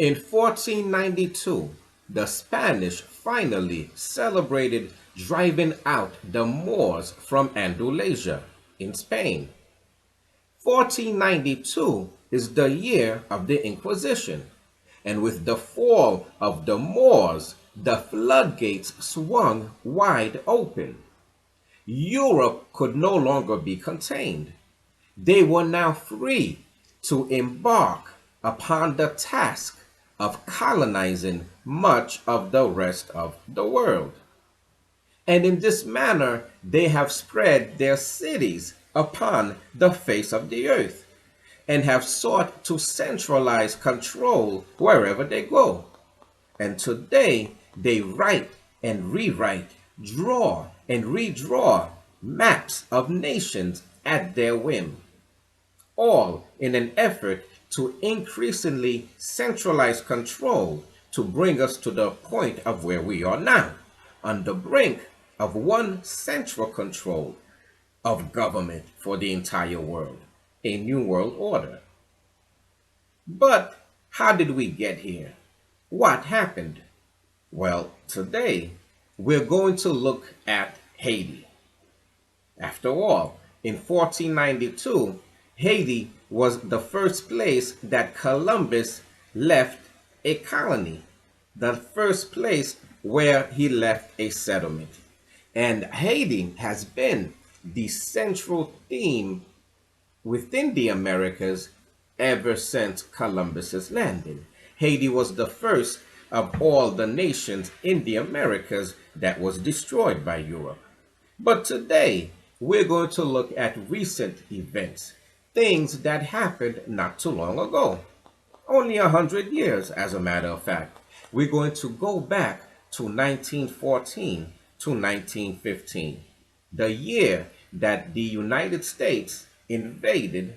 In 1492, the Spanish finally celebrated driving out the Moors from Andalusia in Spain. 1492 is the year of the Inquisition, and with the fall of the Moors, the floodgates swung wide open. Europe could no longer be contained. They were now free to embark upon the task of colonizing much of the rest of the world. And in this manner, they have spread their cities upon the face of the earth and have sought to centralize control wherever they go. And today, they write and rewrite, draw and redraw maps of nations at their whim, all in an effort to increasingly centralize control to bring us to the point of where we are now, on the brink of one central control of government for the entire world, a new world order. But how did we get here? What happened? Well, today we're going to look at Haiti. After all, in 1492, Haiti was the first place that Columbus left a colony, the first place where he left a settlement. And Haiti has been the central theme within the Americas ever since Columbus's landing. Haiti was the first of all the nations in the Americas that was destroyed by Europe. But today, we're going to look at recent events, things that happened not too long ago, only 100 years, as a matter of fact. We're going to go back to 1914 to 1915, the year that the United States invaded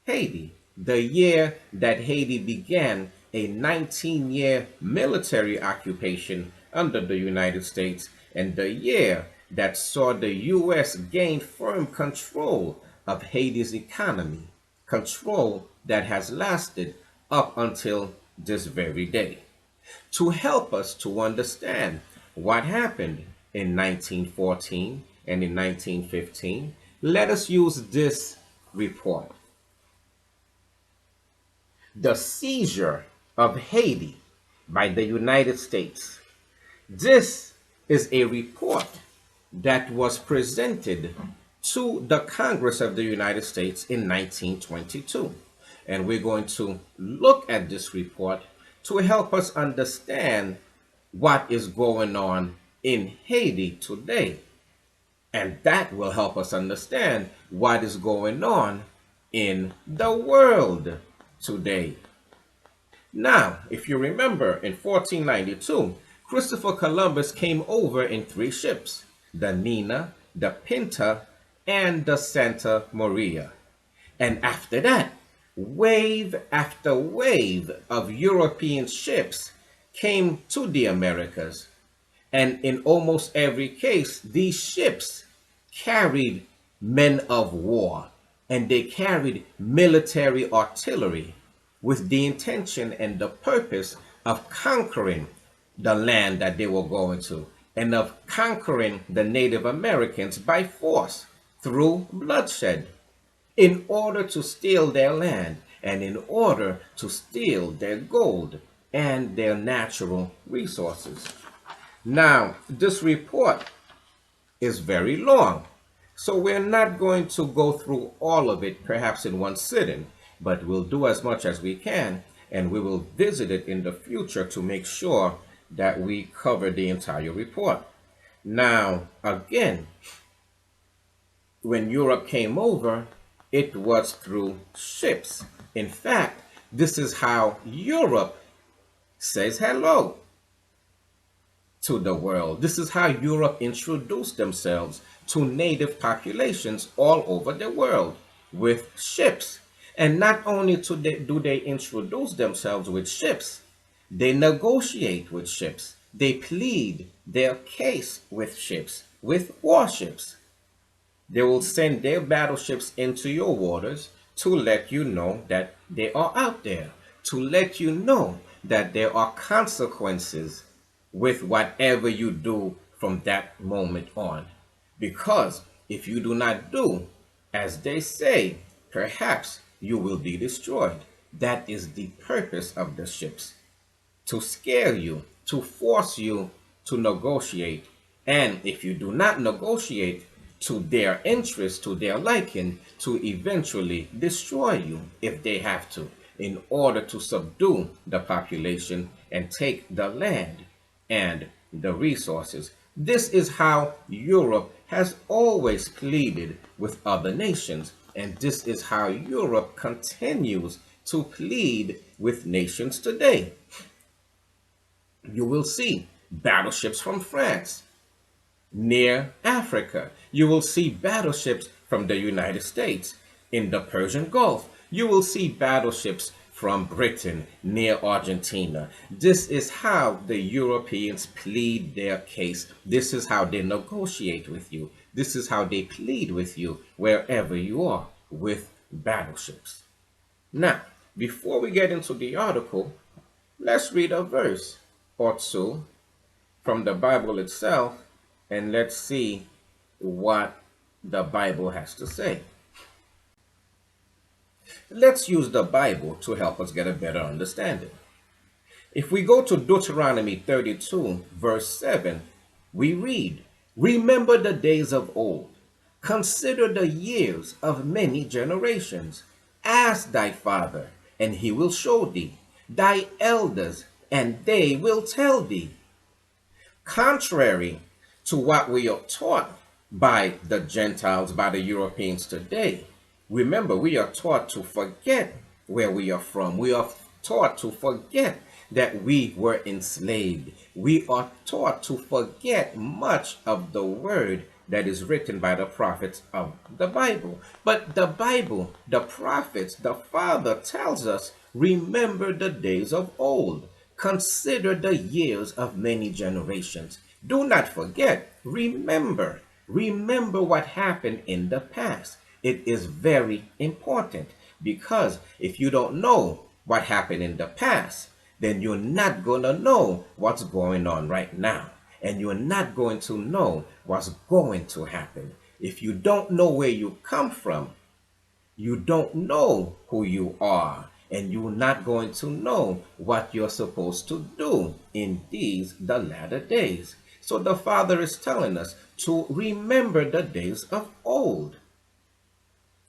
Haiti, the year that Haiti began a 19-year military occupation under the United States, and the year that saw the U.S. gain firm control of Haiti's economy, control that has lasted up until this very day. To help us to understand what happened in 1914 and in 1915, let us use this report. The Seizure of Haiti by the United States. This is a report that was presented to the Congress of the United States in 1922. And we're going to look at this report to help us understand what is going on in Haiti today. And that will help us understand what is going on in the world today. Now, if you remember, in 1492, Christopher Columbus came over in 3 ships, the Nina, the Pinta, and the Santa Maria. And after that, wave after wave of European ships came to the Americas. And in almost every case, these ships carried men of war and they carried military artillery with the intention and the purpose of conquering the land that they were going to and of conquering the Native Americans by force through bloodshed in order to steal their land and in order to steal their gold and their natural resources. Now, this report is very long, so we're not going to go through all of it perhaps in one sitting, but we'll do as much as we can, and we will visit it in the future to make sure that we cover the entire report. Now, again, when Europe came over, it was through ships. In fact, this is how Europe says hello to the world. This is how Europe introduced themselves to native populations all over the world with ships. And not only do they introduce themselves with ships, they negotiate with ships. They plead their case with ships, with warships. They will send their battleships into your waters to let you know that they are out there, to let you know that there are consequences with whatever you do from that moment on. Because if you do not do as they say, perhaps you will be destroyed. That is the purpose of the ships, to scare you, to force you to negotiate. And if you do not negotiate to their interest, to their liking, to eventually destroy you if they have to, in order to subdue the population and take the land and the resources. This is how Europe has always pleaded with other nations, and this is how Europe continues to plead with nations today. You will see battleships from France near Africa. You will see battleships from the United States in the Persian Gulf. You will see battleships from Britain near Argentina. This is how the Europeans plead their case. This is how they negotiate with you. This is how they plead with you wherever you are with battleships. Now, before we get into the article, let's read a verse or two from the Bible itself, and let's see what the Bible has to say. Let's use the Bible to help us get a better understanding. If we go to Deuteronomy 32, verse 7, we read, "Remember the days of old, consider the years of many generations. Ask thy father, and he will show thee, thy elders, and they will tell thee." Contrary to what we are taught by the Gentiles, by the Europeans today, remember, we are taught to forget where we are from. We are taught to forget that we were enslaved. We are taught to forget much of the word that is written by the prophets of the Bible. But the Bible, the prophets, the Father tells us, remember the days of old. Consider the years of many generations. Do not forget. Remember. Remember what happened in the past. It is very important, because if you don't know what happened in the past, then you're not going to know what's going on right now. And you're not going to know what's going to happen. If you don't know where you come from, you don't know who you are. And you're not going to know what you're supposed to do in these, the latter days. So the Father is telling us to remember the days of old.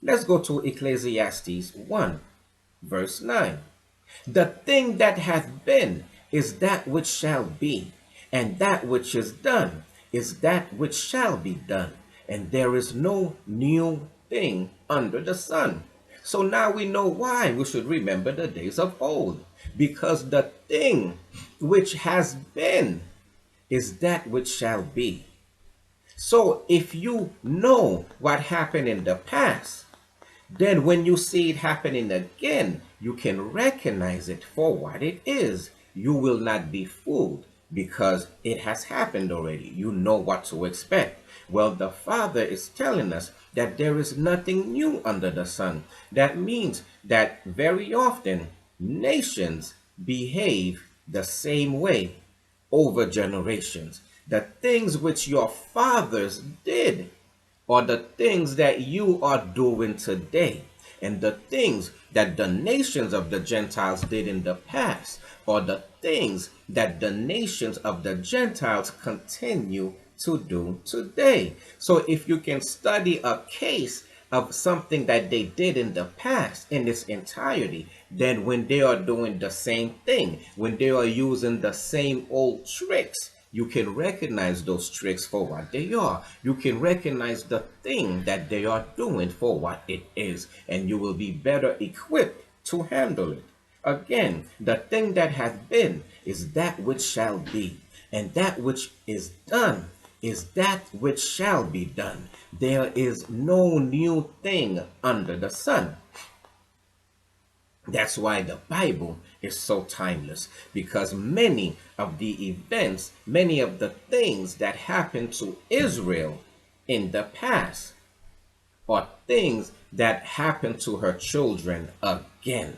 Let's go to Ecclesiastes 1, verse 9. "The thing that hath been is that which shall be, and that which is done is that which shall be done, and there is no new thing under the sun." So now we know why we should remember the days of old, because the thing which has been is that which shall be. So if you know what happened in the past, then when you see it happening again, you can recognize it for what it is. You will not be fooled, because it has happened already. You know what to expect. Well, the Father is telling us that there is nothing new under the sun. That means that very often nations behave the same way over generations. The things which your fathers did are the things that you are doing today. And the things that the nations of the Gentiles did in the past are the things that the nations of the Gentiles continue to do today. So if you can study a case of something that they did in the past in its entirety, then when they are doing the same thing, when they are using the same old tricks, you can recognize those tricks for what they are. You can recognize the thing that they are doing for what it is, and you will be better equipped to handle it. Again, the thing that hath been is that which shall be, and that which is done is that which shall be done. There is no new thing under the sun. That's why the Bible is so timeless, because many of the events, many of the things that happened to Israel in the past are things that happen to her children again.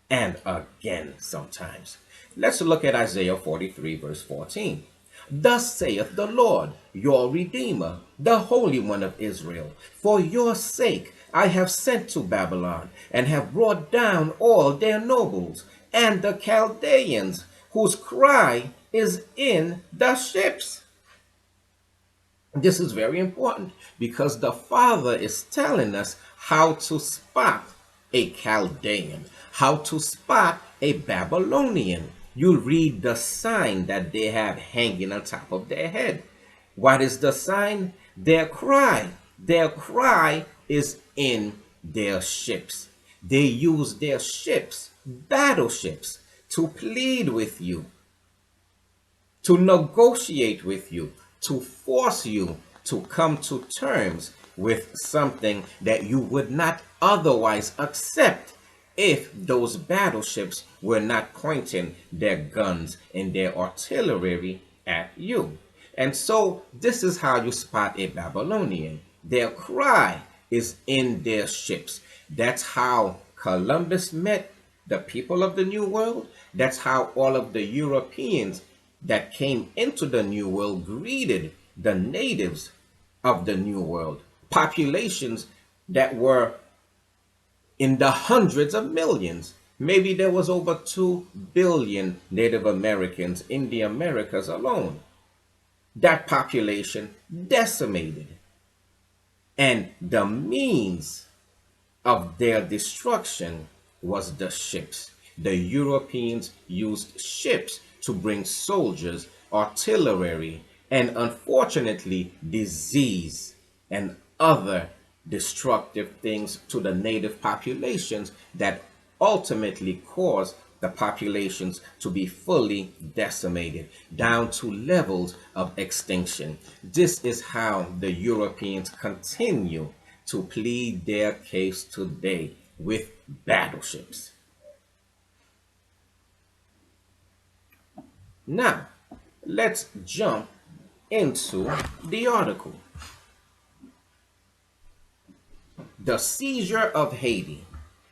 and again sometimes. Let's look at Isaiah 43, verse 14. Thus saith the Lord, your Redeemer, the Holy One of Israel, for your sake I have sent to Babylon, and have brought down all their nobles, and the Chaldeans, whose cry is in the ships. This is very important because the Father is telling us how to spot a Chaldean, how to spot a Babylonian. You read the sign that they have hanging on top of their head. What is the sign? Their cry. Their cry is in their ships. They use their ships, battleships, to plead with you, to negotiate with you, to force you to come to terms with something that you would not otherwise accept if those battleships were not pointing their guns and their artillery at you. And so this is how you spot a Babylonian. Their cry is in their ships. That's how Columbus met the people of the New World. That's how all of the Europeans that came into the New World greeted the natives of the New World. Populations that were in the hundreds of millions. Maybe there was over 2 billion Native Americans in the Americas alone. That population decimated. And the means of their destruction was the ships. The Europeans used ships to bring soldiers, artillery, and unfortunately disease and other destructive things to the native populations that ultimately caused the populations to be fully decimated down to levels of extinction. This is how the Europeans continue to plead their case today with battleships. Now, let's jump into the article. The Seizure of Haiti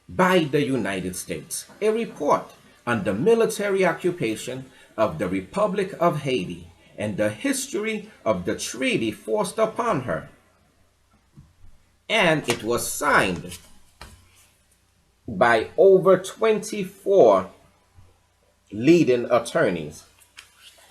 by the United States, a report on the military occupation of the Republic of Haiti and the history of the treaty forced upon her. And it was signed by over 24 leading attorneys.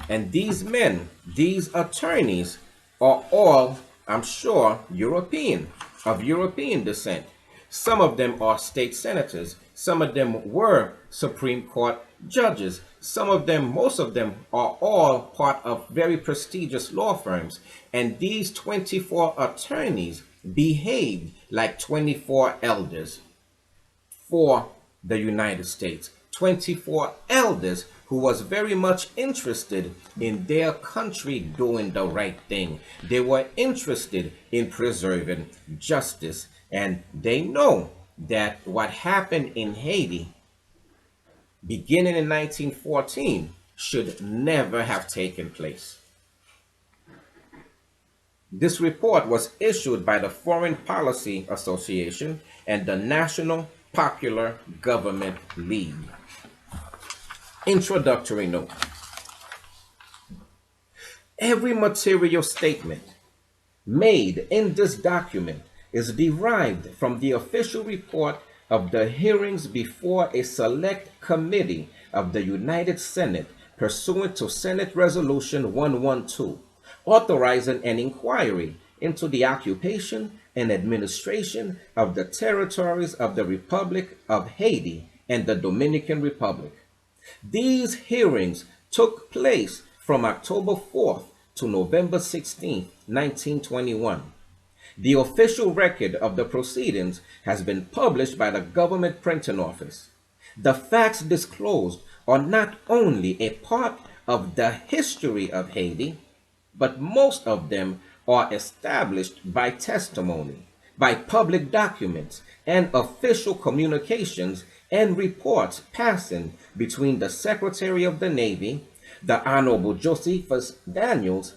And these men, these attorneys, are all, I'm sure, European, of European descent. Some of them are state senators. Some of them were Supreme Court judges. Some of them, most of them, are all part of very prestigious law firms. And these 24 attorneys behaved like 24 elders for the United States. 24 elders who was very much interested in their country doing the right thing. They were interested in preserving justice, and they know that what happened in Haiti beginning in 1914 should never have taken place. This report was issued by the Foreign Policy Association and the National Popular Government League. Introductory note. Every material statement made in this document is derived from the official report of the hearings before a select committee of the United Senate pursuant to Senate Resolution 112, authorizing an inquiry into the occupation and administration of the territories of the Republic of Haiti and the Dominican Republic. These hearings took place from October 4th to November 16th, 1921. The official record of the proceedings has been published by the Government Printing Office. The facts disclosed are not only a part of the history of Haiti, but most of them are established by testimony, by public documents, and official communications and reports passing between the Secretary of the Navy, the Honorable Josephus Daniels,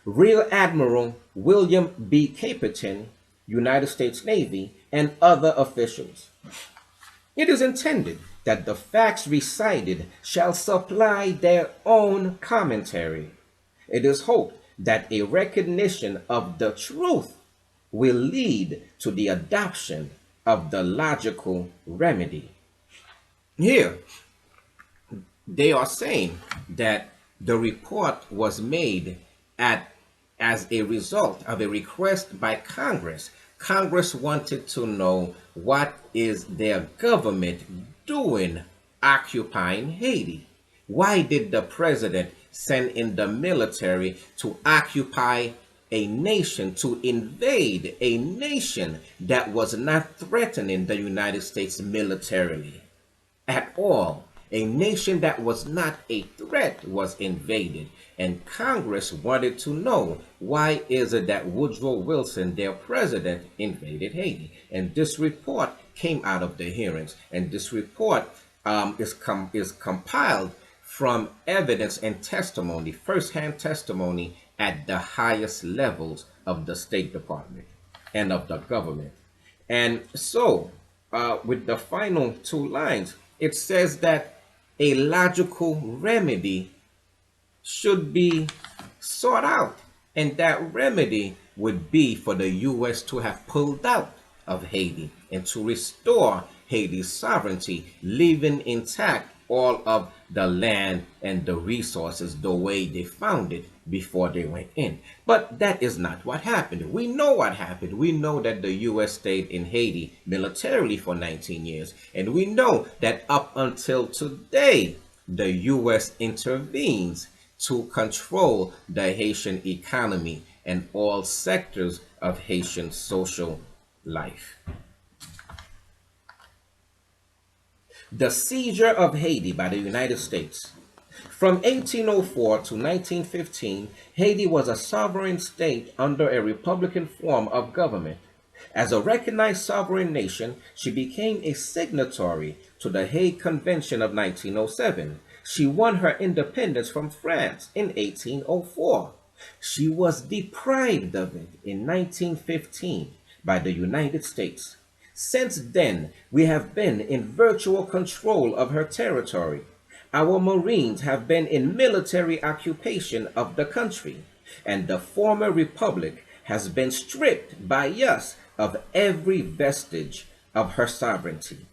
Rear Admiral William B. Caperton, United States Navy, and other officials. It is intended that the facts recited shall supply their own commentary. It is hoped that a recognition of the truth will lead to the adoption of the logical remedy. Here, they are saying that the report was made at as a result of a request by Congress. Congress wanted to know what is their government doing occupying Haiti. Why did the president send in the military to occupy a nation, to invade a nation that was not threatening the United States militarily at all? A nation that was not a threat was invaded, and Congress wanted to know why is it that Woodrow Wilson, their president, invaded Haiti. And this report came out of the hearings, and this report is compiled from evidence and testimony, firsthand testimony at the highest levels of the State Department and of the government. And so, with the final two lines, it says that a logical remedy should be sought out, and that remedy would be for the U.S. to have pulled out of Haiti and to restore Haiti's sovereignty, leaving intact all of the land and the resources the way they found it before they went in. But that is not what happened. We know what happened. We know that the U.S. stayed in Haiti militarily for 19 years. And we know that up until today, the U.S. intervenes to control the Haitian economy and all sectors of Haitian social life. The seizure of Haiti by the United States. From 1804 to 1915, Haiti was a sovereign state under a republican form of government. As a recognized sovereign nation, she became a signatory to the Hague Convention of 1907. She won her independence from France in 1804. She was deprived of it in 1915 by the United States. Since then, we have been in virtual control of her territory. Our Marines have been in military occupation of the country, and the former republic has been stripped by us of every vestige of her sovereignty.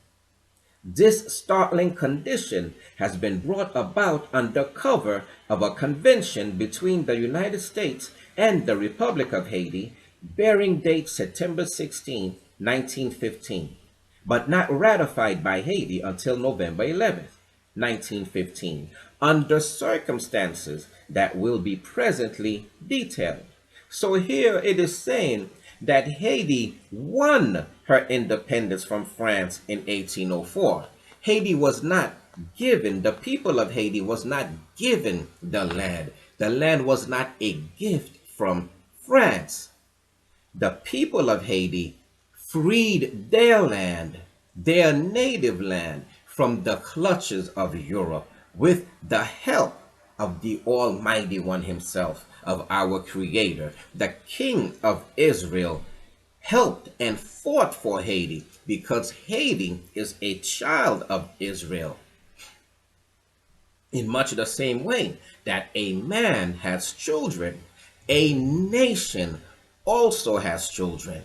This startling condition has been brought about under cover of a convention between the United States and the Republic of Haiti, bearing date September 16, 1915, but not ratified by Haiti until November 11th, 1915, under circumstances that will be presently detailed. So here it is saying that Haiti won her independence from France in 1804. Haiti was not given, the people of Haiti was not given the land. The land was not a gift from France. The people of Haiti freed their land, their native land, from the clutches of Europe with the help of the Almighty One himself, of our Creator. The King of Israel helped and fought for Haiti because Haiti is a child of Israel. In much the same way that a man has children, a nation also has children.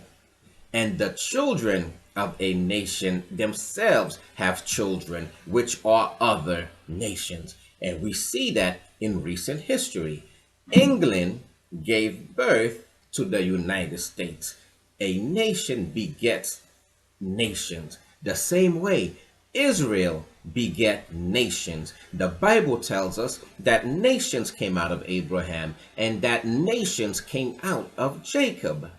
And the children of a nation themselves have children, which are other nations. And we see that in recent history. England gave birth to the United States. A nation begets nations. The same way Israel beget nations. The Bible tells us that nations came out of Abraham and that nations came out of Jacob.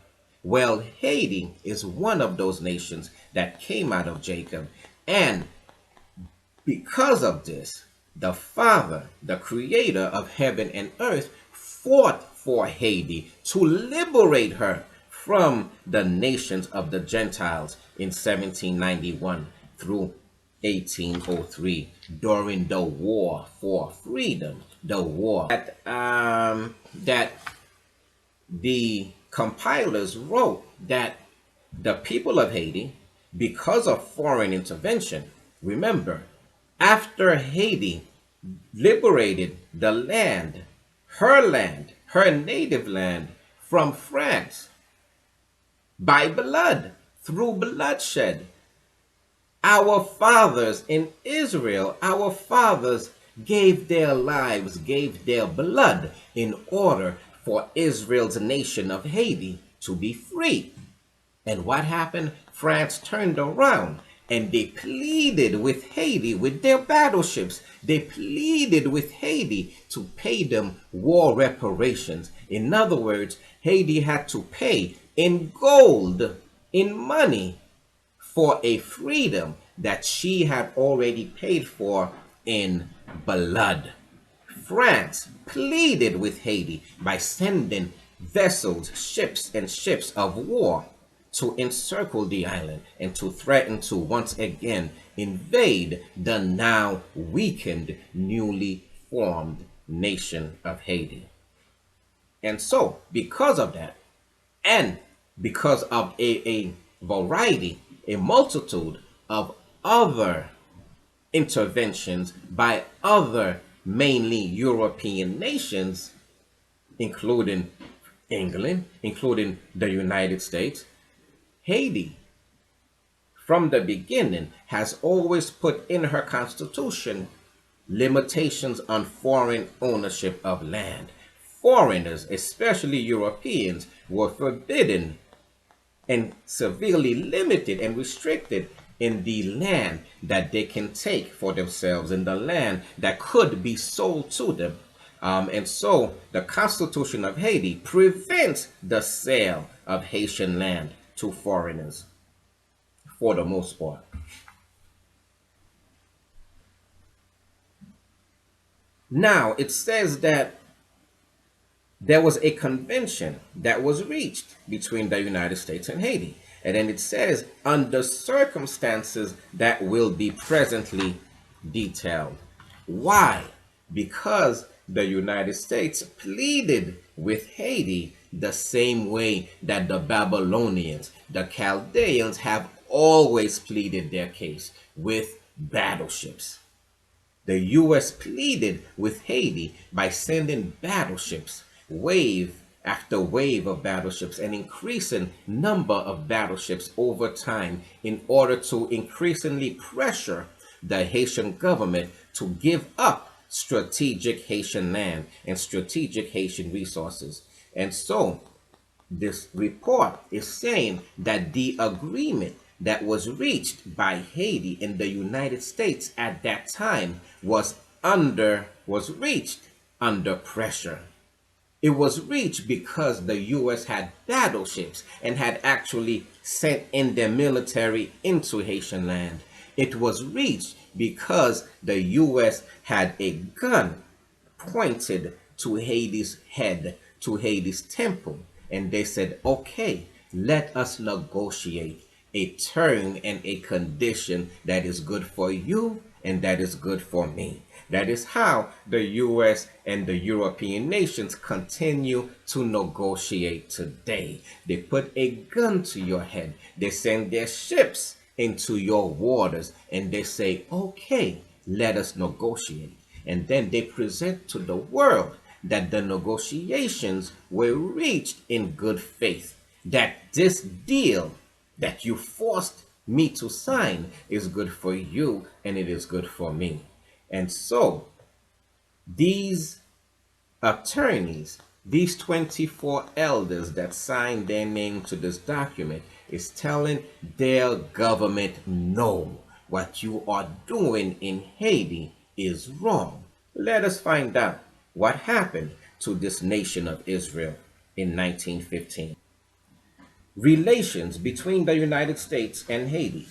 Well, Haiti is one of those nations that came out of Jacob. And because of this, the Father, the Creator of heaven and earth, fought for Haiti to liberate her from the nations of the Gentiles in 1791 through 1803 during the War for Freedom. The war that the compilers wrote that the people of Haiti, because of foreign intervention, remember, After Haiti liberated the land, her native land, from France by blood, through bloodshed, our fathers in Israel, our fathers gave their lives, gave their blood in order for Israel's nation of Haiti to be free. And what happened? France turned around and they pleaded with Haiti with their battleships. They pleaded with Haiti to pay them war reparations. In other words, Haiti had to pay in gold, in money, for a freedom that she had already paid for in blood. France pleaded with Haiti by sending vessels, ships, and ships of war to encircle the island and to threaten to once again invade the now weakened, newly formed nation of Haiti. And so, because of that, and because of a variety, a multitude of other interventions by other mainly European nations, including England, including the United States, Haiti, from the beginning, has always put in her constitution limitations on foreign ownership of land. Foreigners, especially Europeans, were forbidden and severely limited and restricted in the land that they can take for themselves, in the land that could be sold to them. And so the Constitution of Haiti prevents the sale of Haitian land to foreigners for the most part. Now, it says that there was a convention that was reached between the United States and Haiti. And then it says, under circumstances that will be presently detailed. Why? Because the United States pleaded with Haiti the same way that the Babylonians, the Chaldeans have always pleaded their case, with battleships. The U.S. pleaded with Haiti by sending battleships, wave after wave of battleships, an increasing number of battleships over time in order to increasingly pressure the Haitian government to give up strategic Haitian land and strategic Haitian resources. And so this report is saying that the agreement that was reached by Haiti and the United States at that time was reached under pressure. It was reached because the U.S. had battleships and had actually sent in their military into Haitian land. It was reached because the U.S. had a gun pointed to Haiti's head, to Haiti's temple, and they said, okay, let us negotiate a term and a condition that is good for you and that is good for me. That is how the U.S. and the European nations continue to negotiate today. They put a gun to your head. They send their ships into your waters and they say, okay, let us negotiate. And then they present to the world that the negotiations were reached in good faith, that this deal that you forced me to sign is good for you and it is good for me. And so these attorneys, these 24 elders that signed their name to this document, is telling their government, no, what you are doing in Haiti is wrong. Let us find out what happened to this nation of Israel in 1915. Relations between the United States and Haiti.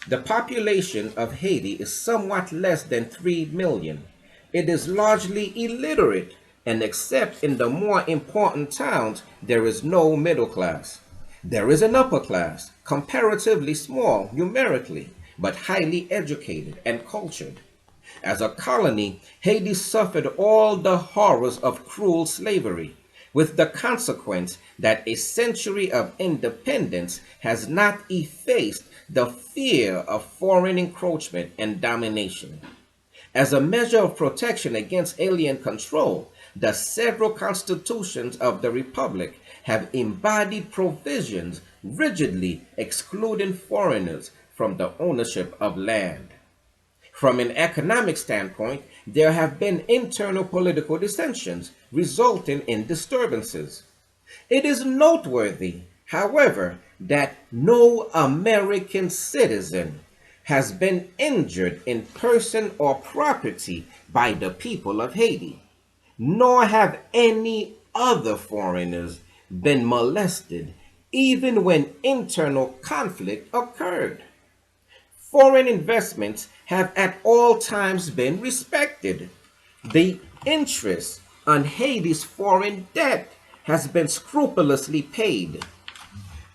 The population of Haiti is somewhat less than 3 million. It is largely illiterate, and except in the more important towns, there is no middle class. There is an upper class, comparatively small numerically, but highly educated and cultured. As a colony, Haiti suffered all the horrors of cruel slavery, with the consequence that a century of independence has not effaced the fear of foreign encroachment and domination. As a measure of protection against alien control, the several constitutions of the Republic have embodied provisions rigidly excluding foreigners from the ownership of land. From an economic standpoint, there have been internal political dissensions resulting in disturbances. It is noteworthy, however, that no American citizen has been injured in person or property by the people of Haiti, nor have any other foreigners been molested, even when internal conflict occurred. Foreign investments have at all times been respected. The interest on Haiti's foreign debt has been scrupulously paid,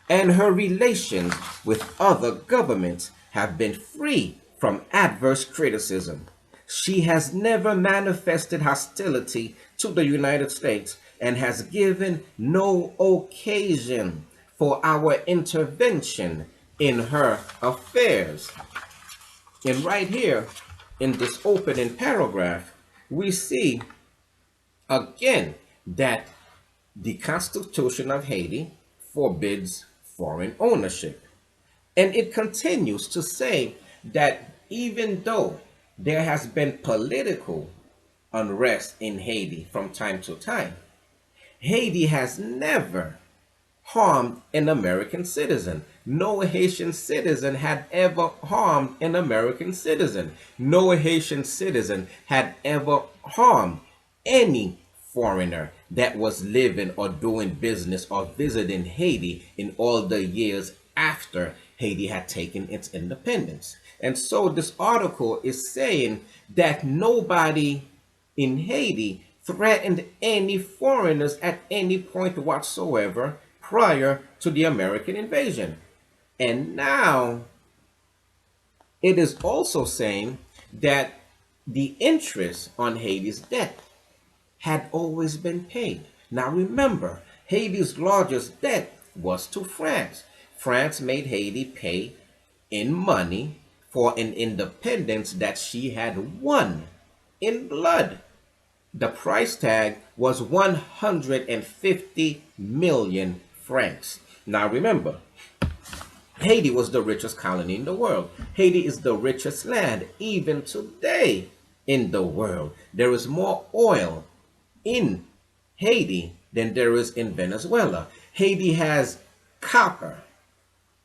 and her relations with other governments have been free from adverse criticism. She has never manifested hostility to the United States and has given no occasion for our intervention in her affairs. And right here in this opening paragraph, we see again that the Constitution of Haiti forbids foreign ownership. And it continues to say that even though there has been political unrest in Haiti from time to time, Haiti has never harmed an American citizen. No Haitian citizen had ever harmed an American citizen. No Haitian citizen had ever harmed any foreigner that was living or doing business or visiting Haiti in all the years after Haiti had taken its independence. And so this article is saying that nobody in Haiti threatened any foreigners at any point whatsoever prior to the American invasion. And now it is also saying that the interest on Haiti's debt had always been paid. Now remember, Haiti's largest debt was to France. France made Haiti pay in money for an independence that she had won in blood. The price tag was 150 million francs. Now remember, Haiti was the richest colony in the world. Haiti is the richest land even today in the world. There is more oil in Haiti than there is in Venezuela. Haiti has copper,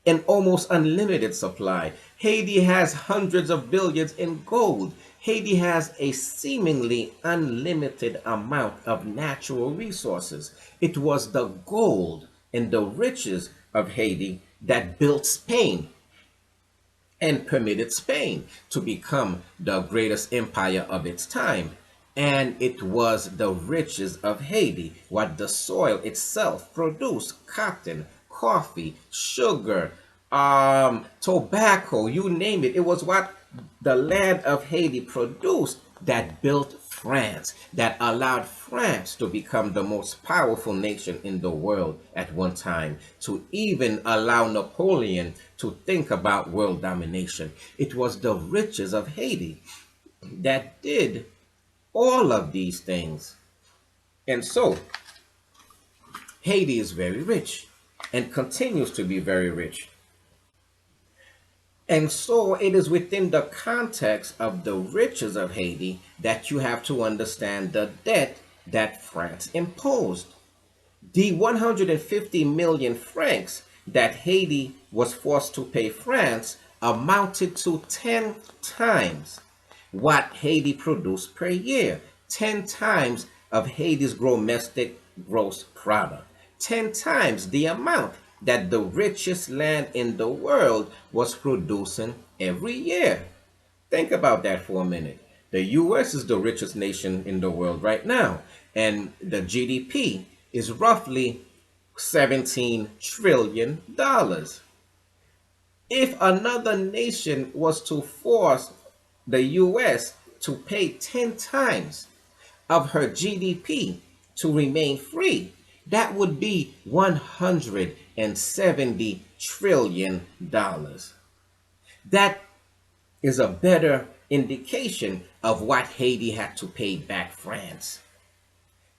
an almost unlimited supply. Haiti has hundreds of billions in gold. Haiti has a seemingly unlimited amount of natural resources. It was the gold and the riches of Haiti that built Spain and permitted Spain to become the greatest empire of its time. And it was the riches of Haiti, what the soil itself produced: cotton, coffee, sugar, tobacco, you name it. It was what the land of Haiti produced that built France, that allowed France to become the most powerful nation in the world at one time, to even allow Napoleon to think about world domination. It was the riches of Haiti that did all of these things. And so, Haiti is very rich and continues to be very rich. And so it is within the context of the riches of Haiti that you have to understand the debt that France imposed. The 150 million francs that Haiti was forced to pay France amounted to 10 times what Haiti produced per year, 10 times of Haiti's domestic gross product, 10 times the amount that the richest land in the world was producing every year. Think about that for a minute. The US is the richest nation in the world right now, and the GDP is roughly $17 trillion. If another nation was to force the US to pay 10 times of her GDP to remain free, that would be $170 trillion. That is a better indication of what Haiti had to pay back France.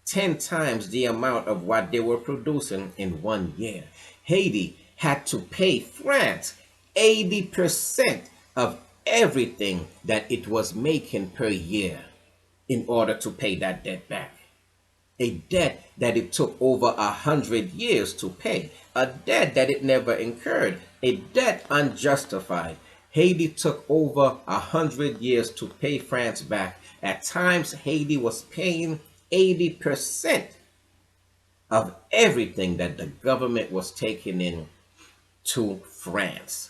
10 times the amount of what they were producing in 1 year. Haiti had to pay France 80% of everything that it was making per year in order to pay that debt back. A debt that it took over 100 years to pay, a debt that it never incurred, a debt unjustified. Haiti took over 100 years to pay France back. At times, Haiti was paying 80% of everything that the government was taking in to France.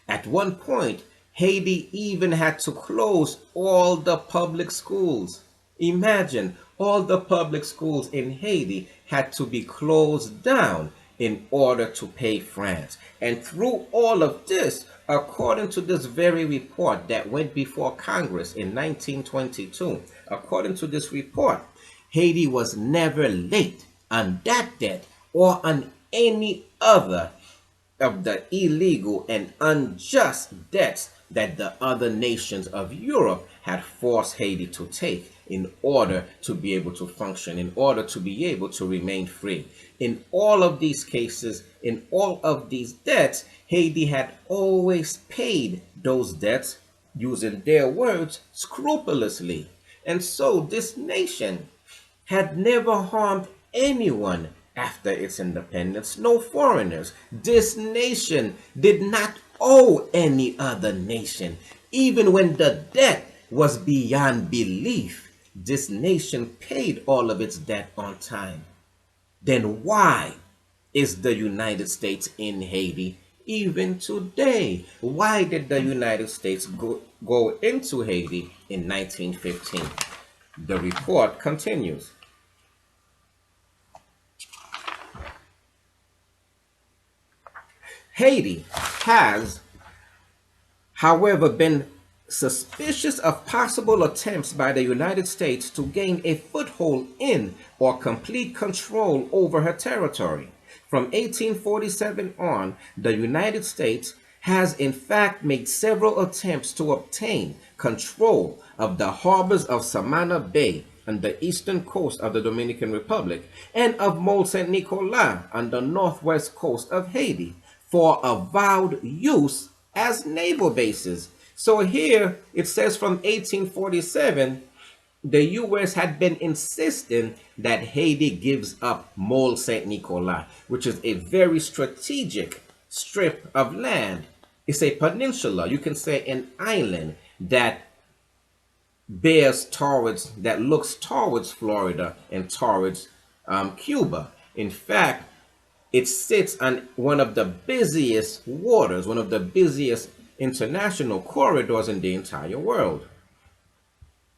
At one point, Haiti even had to close all the public schools. Imagine, all the public schools in Haiti had to be closed down in order to pay France. And through all of this, according to this very report that went before Congress in 1922, according to this report, Haiti was never late on that debt or on any other of the illegal and unjust debts that the other nations of Europe had forced Haiti to take in order to be able to function, in order to be able to remain free. In all of these cases, in all of these debts, Haiti had always paid those debts, using their words, scrupulously. And so this nation had never harmed anyone after its independence, no foreigners. This nation did not owe any other nation. Even when the debt was beyond belief, this nation paid all of its debt on time. Then why is the United States in Haiti even today? Why did the United States go into Haiti in 1915? The report continues. Haiti has, however, been suspicious of possible attempts by the United States to gain a foothold in or complete control over her territory. From 1847 on, the United States has in fact made several attempts to obtain control of the harbors of Samana Bay on the eastern coast of the Dominican Republic and of Mole Saint Nicolas on the northwest coast of Haiti for avowed use as naval bases. So here it says from 1847, the U.S. had been insisting that Haiti gives up Mole Saint Nicolas, which is a very strategic strip of land. It's a peninsula, you can say an island that that looks towards Florida and towards Cuba. In fact, it sits on one of the busiest waters, one of the busiest international corridors in the entire world.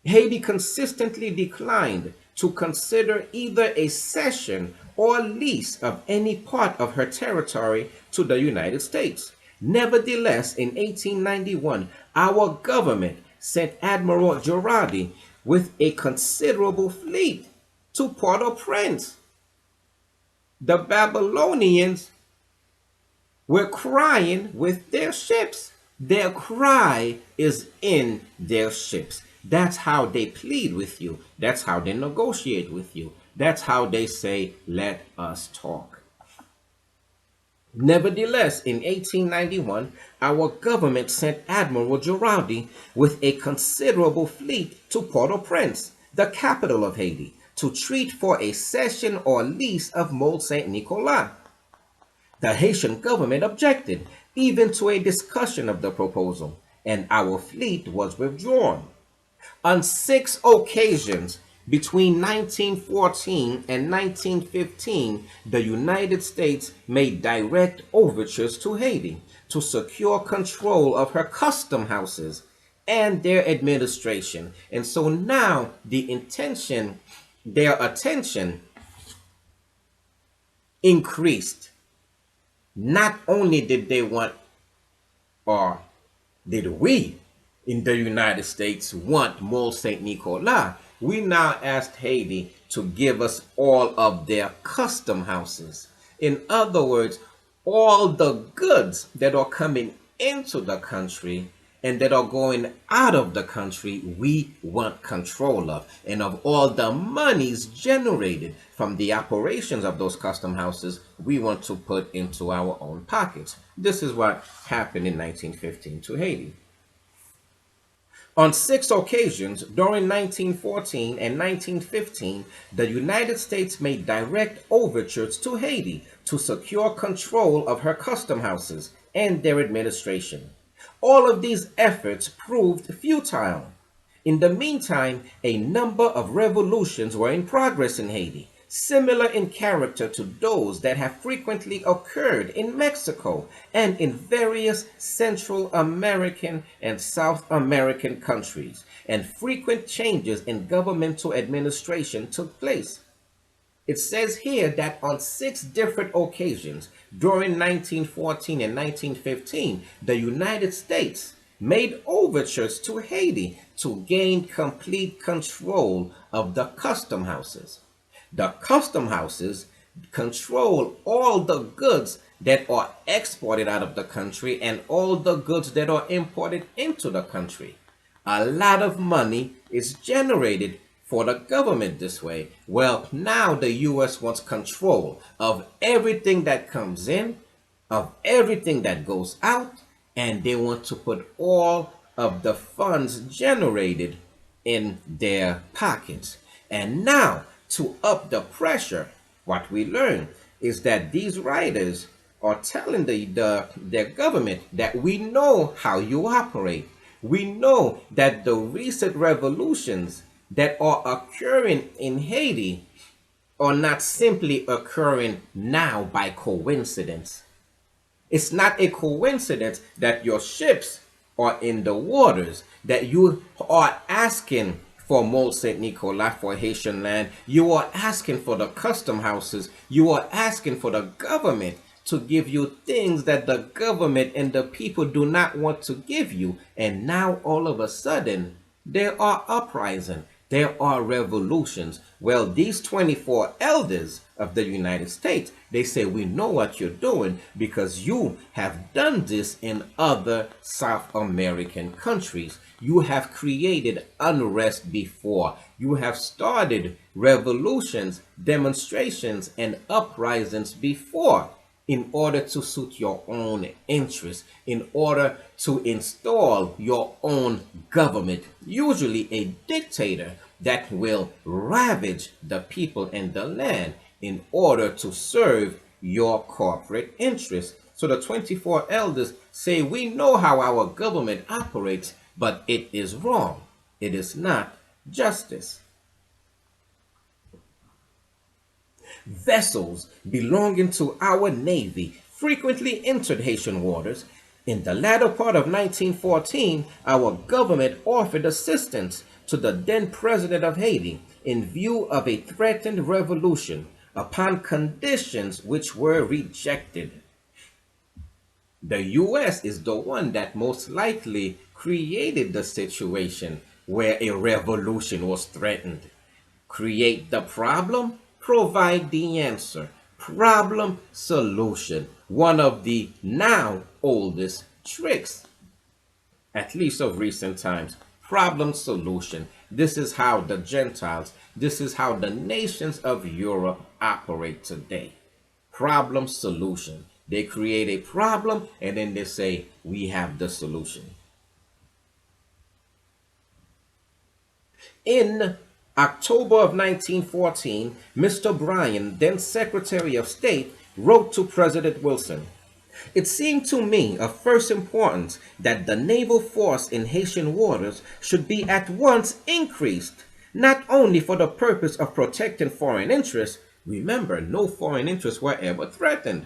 Haiti consistently declined to consider either a cession or lease of any part of her territory to the United States. Nevertheless, in 1891, our government sent Admiral Girardi with a considerable fleet to Port-au-Prince. The Babylonians were crying with their ships. Their cry is in their ships. That's how they plead with you. That's how they negotiate with you. That's how they say, let us talk. Nevertheless, in 1891, our government sent Admiral Girardi with a considerable fleet to Port-au-Prince, the capital of Haiti, to treat for a cession or lease of Mole Saint Nicolas. The Haitian government objected even to a discussion of the proposal, and our fleet was withdrawn. On 6 occasions between 1914 and 1915, the United States made direct overtures to Haiti to secure control of her custom houses and their administration. And so now their attention increased. Not only did they want, or did we in the United States want Mole Saint Nicolas, we now asked Haiti to give us all of their custom houses. In other words, all the goods that are coming into the country and that are going out of the country, we want control of. And of all the monies generated from the operations of those custom houses, we want to put into our own pockets. This is what happened in 1915 to Haiti. On 6 occasions during 1914 and 1915, the United States made direct overtures to Haiti to secure control of her custom houses and their administration. All of these efforts proved futile. In the meantime, a number of revolutions were in progress in Haiti, similar in character to those that have frequently occurred in Mexico and in various Central American and South American countries, and frequent changes in governmental administration took place. It says here that on 6 different occasions during 1914 and 1915, the United States made overtures to Haiti to gain complete control of the custom houses. The custom houses control all the goods that are exported out of the country and all the goods that are imported into the country. A lot of money is generated for the government this way. Well, now the U.S. wants control of everything that comes in, of everything that goes out, and they want to put all of the funds generated in their pockets. And now, to up the pressure, what we learn is that these writers are telling their government that we know how you operate. We know that the recent revolutions that are occurring in Haiti are not simply occurring now by coincidence. It's not a coincidence that your ships are in the waters, that you are asking for Mole Saint Nicolas, for Haitian land. You are asking for the custom houses. You are asking for the government to give you things that the government and the people do not want to give you. And now all of a sudden, there are uprisings. There are revolutions. Well, these 24 elders of the United States, they say, we know what you're doing because you have done this in other South American countries. You have created unrest before. You have started revolutions, demonstrations, and uprisings before in order to suit your own interests, in order to install your own government, usually a dictator that will ravage the people and the land in order to serve your corporate interests. So the 24 elders say, we know how our government operates, but it is wrong. It is not justice. Vessels belonging to our Navy frequently entered Haitian waters. In the latter part of 1914, our government offered assistance to the then president of Haiti in view of a threatened revolution upon conditions which were rejected. The U.S. is the one that most likely created the situation where a revolution was threatened. Create the problem, provide the answer. Problem, solution. One of the now oldest tricks, at least of recent times. Problem, solution. This is how the Gentiles, this is how the nations of Europe operate today. Problem, solution. They create a problem and then they say, we have the solution. In October of 1914, Mr. Bryan, then Secretary of State, wrote to President Wilson, it seemed to me of first importance that the naval force in Haitian waters should be at once increased, not only for the purpose of protecting foreign interests, remember, no foreign interests were ever threatened,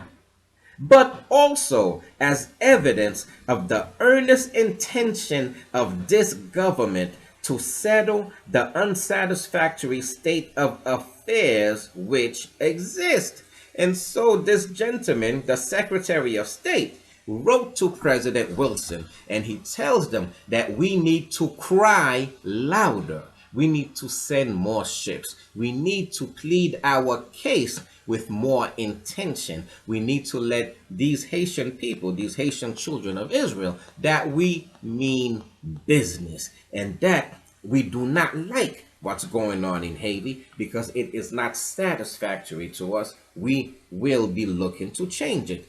but also as evidence of the earnest intention of this government to settle the unsatisfactory state of affairs which exist. And so this gentleman, the Secretary of State, wrote to President Wilson and he tells them that we need to cry louder. We need to send more ships. We need to plead our case with more intention. We need to let these Haitian people, these Haitian children of Israel, that we mean business and that we do not like what's going on in Haiti because it is not satisfactory to us. We will be looking to change it.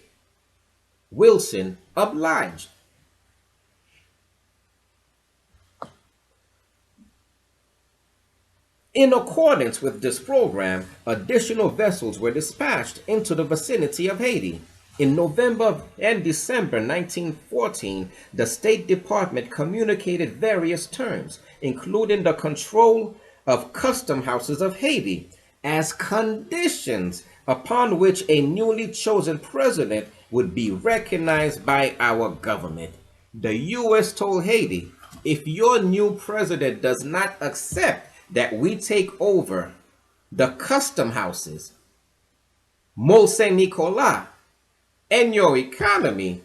Wilson obliged. In accordance with this program, additional vessels were dispatched into the vicinity of Haiti. In November and December 1914, the State Department communicated various terms, including the control of custom houses of Haiti, as conditions upon which a newly chosen president would be recognized by our government. The U.S. told Haiti, if your new president does not accept that we take over the custom houses, Mont Saint Nicolas, and your economy,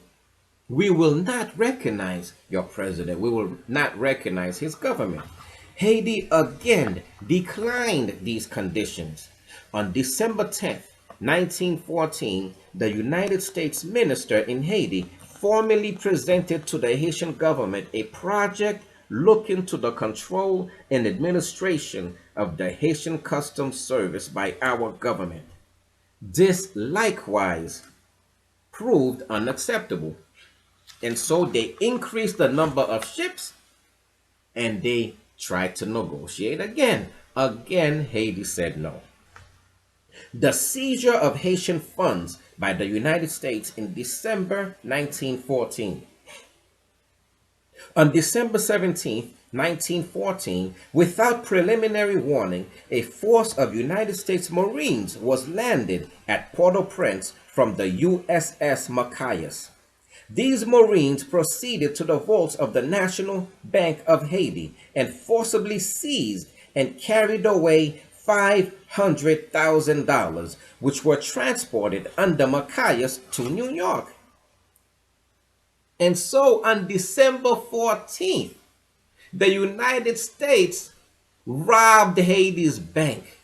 we will not recognize your president. We will not recognize his government. Haiti again declined these conditions. On December 10th, 1914, the United States minister in Haiti formally presented to the Haitian government a project looking to the control and administration of the Haitian Customs Service by our government. This likewise proved unacceptable, and so they increased the number of ships and they tried to negotiate again. Again, Haiti said no. The seizure of Haitian funds by the United States in December 1914. On December 17, 1914, without preliminary warning, a force of United States Marines was landed at Port-au-Prince from the USS Machias. These Marines proceeded to the vaults of the National Bank of Haiti and forcibly seized and carried away $500,000, which were transported under Machias to New York. And so on December 14th, the United States robbed Haiti's bank,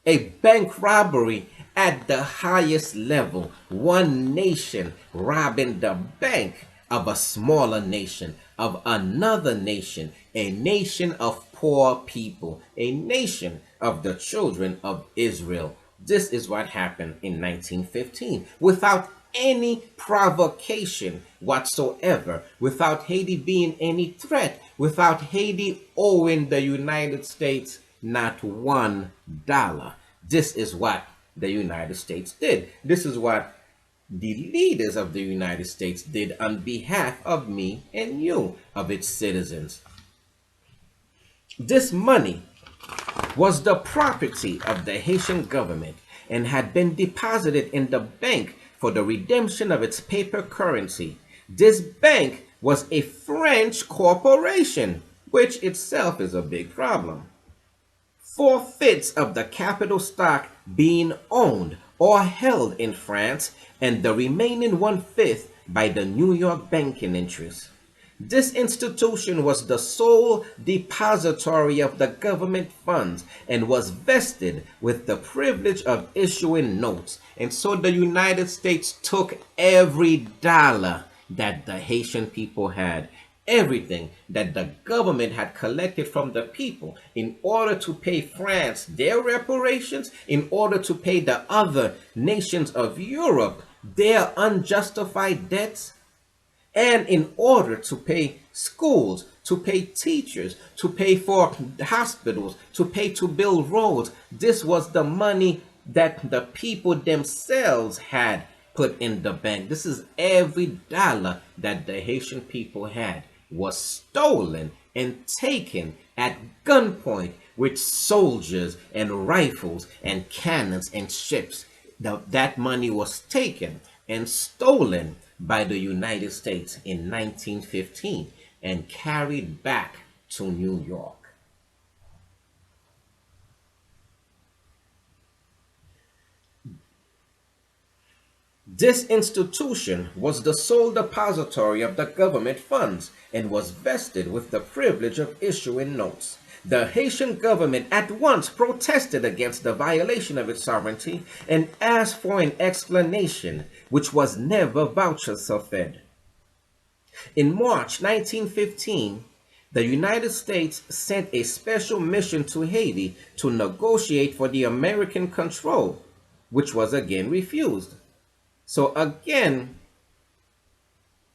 a bank robbery at the highest level. One nation robbing the bank of a smaller nation, of another nation, a nation of poor people, a nation of the children of Israel. This is what happened in 1915 without any provocation whatsoever, without Haiti being any threat, without Haiti owing the United States not $1. This is what the United States did. This is what the leaders of the United States did on behalf of me and you, of its citizens. This money was the property of the Haitian government and had been deposited in the bank for the redemption of its paper currency. This bank was a French corporation, which itself is a big problem. 4/5 of the capital stock being owned or held in France, and the remaining 1/5 by the New York banking interests. This institution was the sole depository of the government funds and was vested with the privilege of issuing notes. And so the United States took every dollar that the Haitian people had, everything that the government had collected from the people in order to pay France their reparations, in order to pay the other nations of Europe their unjustified debts, and in order to pay schools, to pay teachers, to pay for hospitals, to pay to build roads. This was the money that the people themselves had put in the bank. This is every dollar that the Haitian people had was stolen and taken at gunpoint with soldiers and rifles and cannons and ships. That money was taken and stolen by the United States in 1915 and carried back to New York. This institution was the sole depository of the government funds and was vested with the privilege of issuing notes. The Haitian government at once protested against the violation of its sovereignty and asked for an explanation, which was never vouchsafed. In March 1915, the United States sent a special mission to Haiti to negotiate for the American control, which was again refused. So again,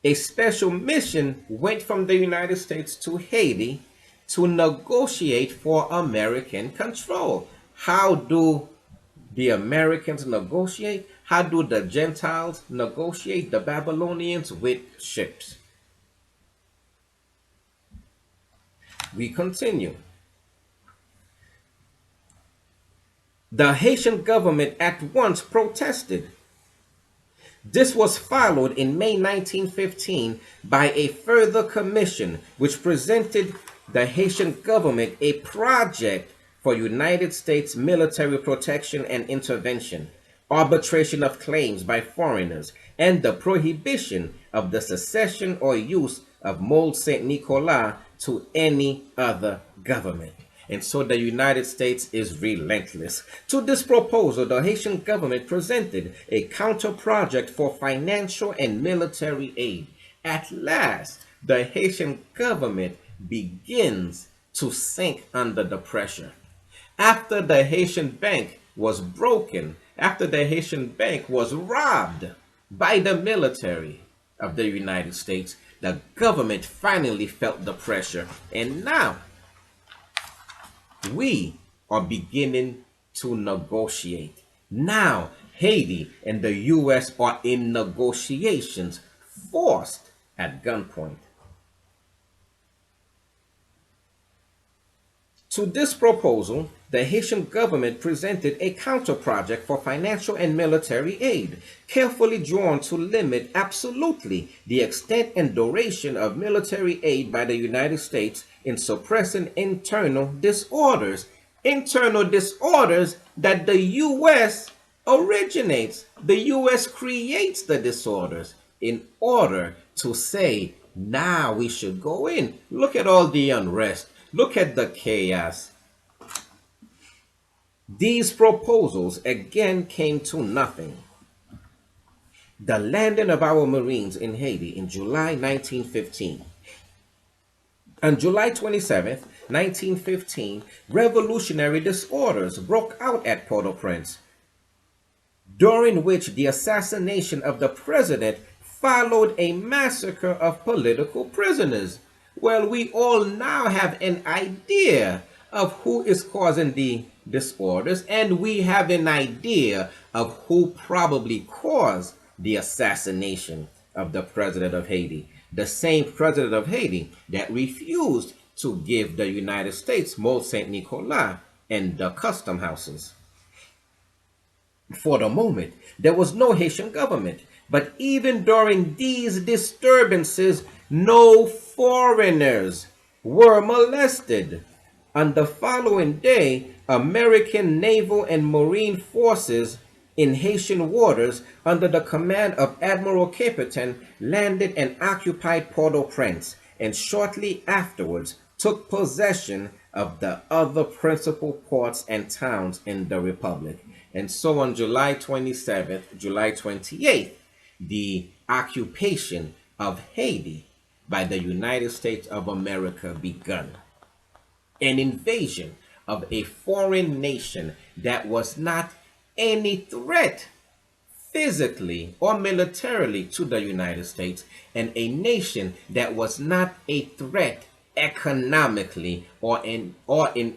a special mission went from the United States to Haiti to negotiate for American control. How do the Americans negotiate? How do the Gentiles negotiate? The Babylonians with ships. We continue. The Haitian government at once protested. This was followed in May 1915 by a further commission which presented the Haitian government a project for United States military protection and intervention, arbitration of claims by foreigners, and the prohibition of the secession or use of Mole Saint Nicolas to any other government. And so the United States is relentless. To this proposal, the Haitian government presented a counter project for financial and military aid. At last, the Haitian government begins to sink under the pressure. After the Haitian bank was broken, after the Haitian bank was robbed by the military of the United States, the government finally felt the pressure. And now, we are beginning to negotiate. Now, Haiti and the U.S. are in negotiations, forced at gunpoint. To this proposal, the Haitian government presented a counter-project for financial and military aid, carefully drawn to limit absolutely the extent and duration of military aid by the United States in suppressing internal disorders that the U.S. originates. The U.S. creates the disorders in order to say, now we should go in. Look at all the unrest. Look at the chaos. These proposals again came to nothing. The landing of our Marines in Haiti in July 1915. On July 27th, 1915, revolutionary disorders broke out at Port-au-Prince, during which the assassination of the president followed a massacre of political prisoners. Well, we all now have an idea of who is causing the disorders, and we have an idea of who probably caused the assassination of the president of Haiti. The same president of Haiti that refused to give the United States Mole Saint Nicolas and the custom houses. For the moment, there was no Haitian government, but even during these disturbances, no foreigners were molested. On the following day, American naval and marine forces in Haitian waters under the command of Admiral Capitan landed and occupied Port-au-Prince, and shortly afterwards took possession of the other principal ports and towns in the Republic. And so on July 27th, July 28th, the occupation of Haiti by the United States of America begun. An invasion of a foreign nation that was not any threat physically or militarily to the United States, and a nation that was not a threat economically or in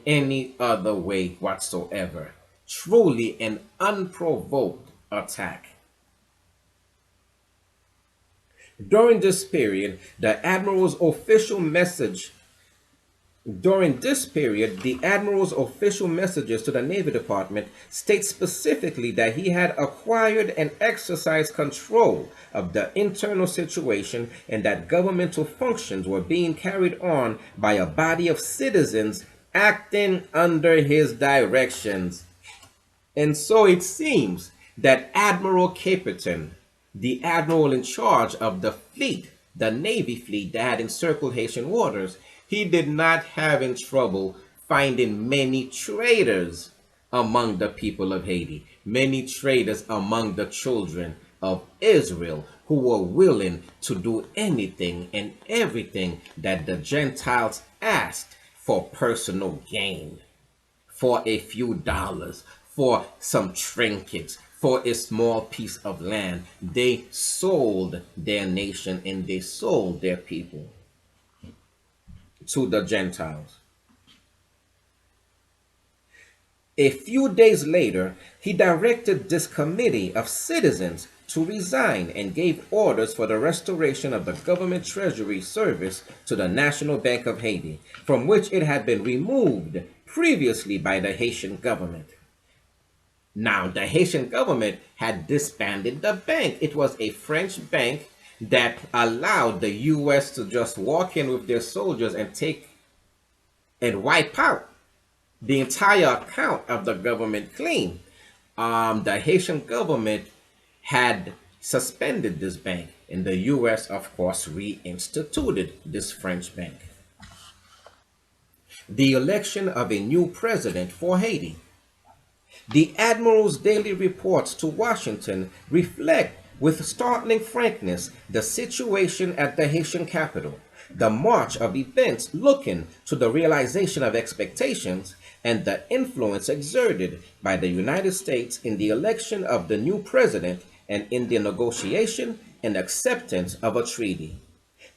any other way whatsoever. Truly an unprovoked attack. During this period, the Admiral's official messages to the Navy Department state specifically that he had acquired and exercised control of the internal situation, and that governmental functions were being carried on by a body of citizens acting under his directions. And so it seems that Admiral Capitan, the admiral in charge of the fleet, the Navy fleet that had encircled Haitian waters, he did not have in trouble finding many traitors among the people of Haiti, many traitors among the children of Israel who were willing to do anything and everything that the Gentiles asked for personal gain, for a few dollars, for some trinkets, for a small piece of land. They sold their nation and they sold their people to the Gentiles. A few days later, he directed this committee of citizens to resign and gave orders for the restoration of the government treasury service to the National Bank of Haiti, from which it had been removed previously by the Haitian government. Now, the Haitian government had disbanded the bank. It was a French bank that allowed the U.S. to just walk in with their soldiers and take and wipe out the entire account of the government clean. The Haitian government had suspended this bank, and the U.S., of course, reinstituted this French bank. The election of a new president for Haiti. The Admiral's daily reports to Washington reflect with startling frankness the situation at the Haitian capital, the march of events looking to the realization of expectations, and the influence exerted by the United States in the election of the new president and in the negotiation and acceptance of a treaty.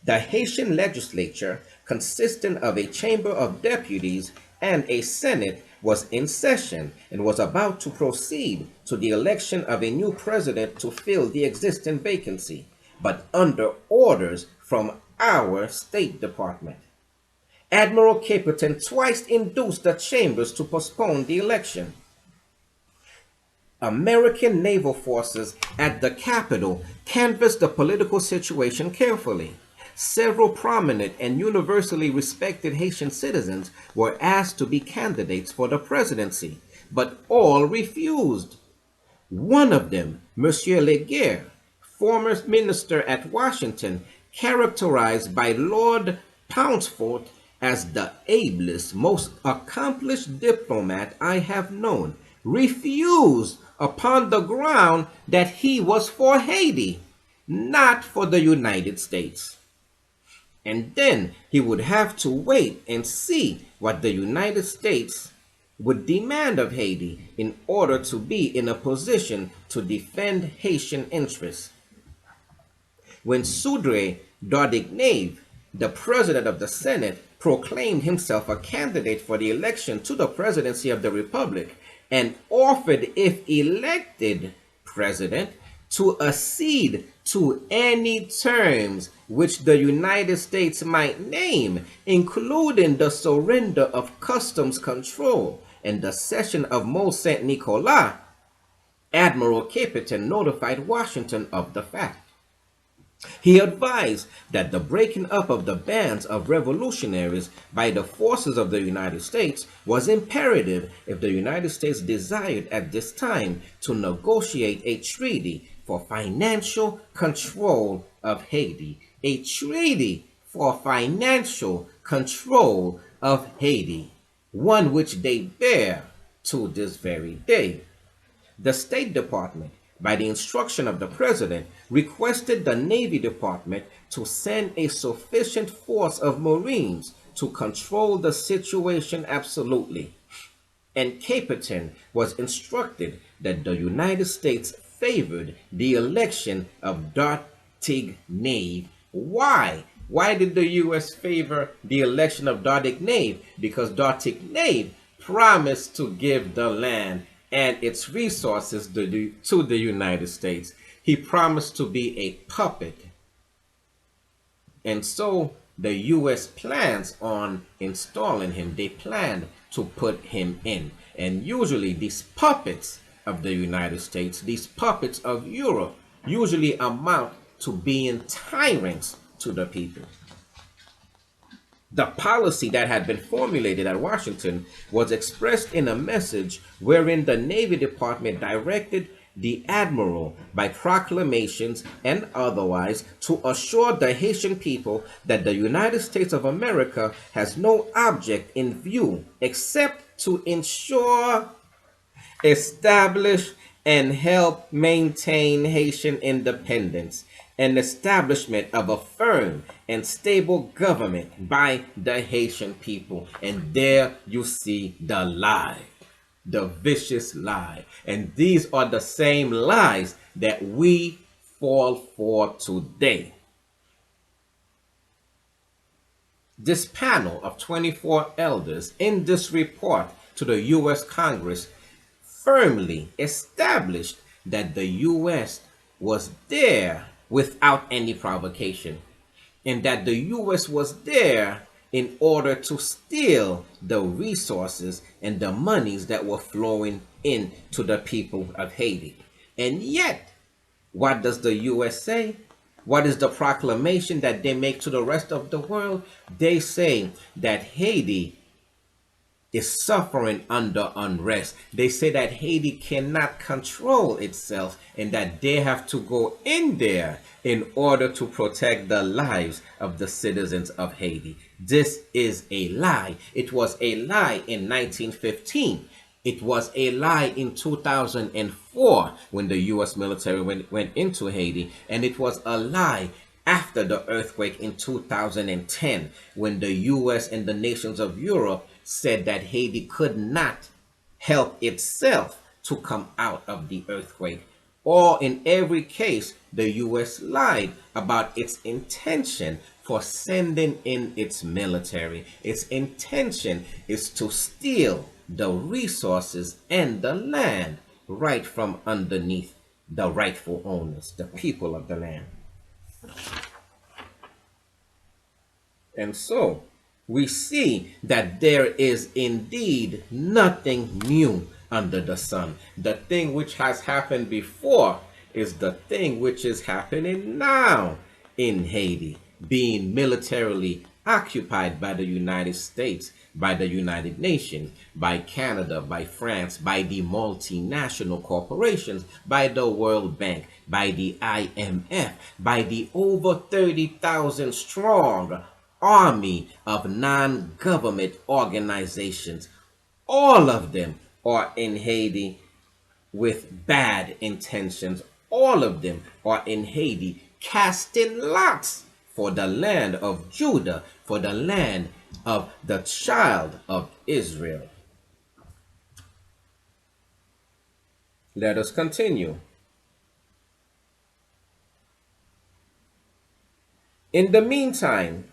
The Haitian legislature, consisting of a chamber of deputies and a senate, was in session and was about to proceed to the election of a new president to fill the existing vacancy, but under orders from our State Department. Admiral Caperton twice induced the chambers to postpone the election. American naval forces at the capital canvassed the political situation carefully. Several prominent and universally respected Haitian citizens were asked to be candidates for the presidency, but all refused. One of them, Monsieur Leguerre, former minister at Washington, characterized by Lord Pauncefort as the ablest, most accomplished diplomat I have known, refused upon the ground that he was for Haiti, not for the United States. And then he would have to wait and see what the United States would demand of Haiti in order to be in a position to defend Haitian interests. When Sudre Dardignave, the president of the Senate, proclaimed himself a candidate for the election to the presidency of the Republic and offered, if elected president, to accede to any terms which the United States might name, including the surrender of customs control and the cession of Mont Saint Nicolas, Admiral Caperton notified Washington of the fact. He advised that the breaking up of the bands of revolutionaries by the forces of the United States was imperative if the United States desired at this time to negotiate a treaty for financial control of Haiti. A treaty for financial control of Haiti, one which they bear to this very day. The State Department, by the instruction of the President, requested the Navy Department to send a sufficient force of Marines to control the situation absolutely. And Caperton was instructed that the United States favored the election of Dardignave. Why? Why did the U.S. favor the election of Dardignave? Because Dardignave promised to give the land and its resources to the United States. He promised to be a puppet. And so the U.S. plans on installing him. They planned to put him in. And usually these puppets of the United States, these puppets of Europe, usually amount to being tyrants to the people. The policy that had been formulated at Washington was expressed in a message wherein the Navy Department directed the admiral by proclamations and otherwise to assure the Haitian people that the United States of America has no object in view except to ensure, establish, and help maintain Haitian independence and establishment of a firm and stable government by the Haitian people. And there you see the lie, the vicious lie. And these are the same lies that we fall for today. This panel of 24 elders in this report to the U.S. Congress firmly established that the U.S. was there without any provocation, and that the U.S. was there in order to steal the resources and the monies that were flowing in to the people of Haiti. And yet, what does the U.S. say? What is the proclamation that they make to the rest of the world? They say that Haiti is suffering under unrest. They say that Haiti cannot control itself and that they have to go in there in order to protect the lives of the citizens of Haiti. This is a lie. It was a lie in 1915. It was a lie in 2004 when the U.S. military went into Haiti. And it was a lie after the earthquake in 2010 when the U.S. and the nations of Europe said that Haiti could not help itself to come out of the earthquake. Or in every case, the U.S. lied about its intention for sending in its military. Its intention is to steal the resources and the land right from underneath the rightful owners, the people of the land. And so we see that there is indeed nothing new under the sun. The thing which has happened before is the thing which is happening now in Haiti, being militarily occupied by the United States, by the United Nations, by Canada, by France, by the multinational corporations, by the World Bank, by the IMF, by the over 30,000 strong army of non-government organizations. All of them are in Haiti with bad intentions. All of them are in Haiti casting lots for the land of Judah, for the land of the child of Israel. Let us continue. In the meantime,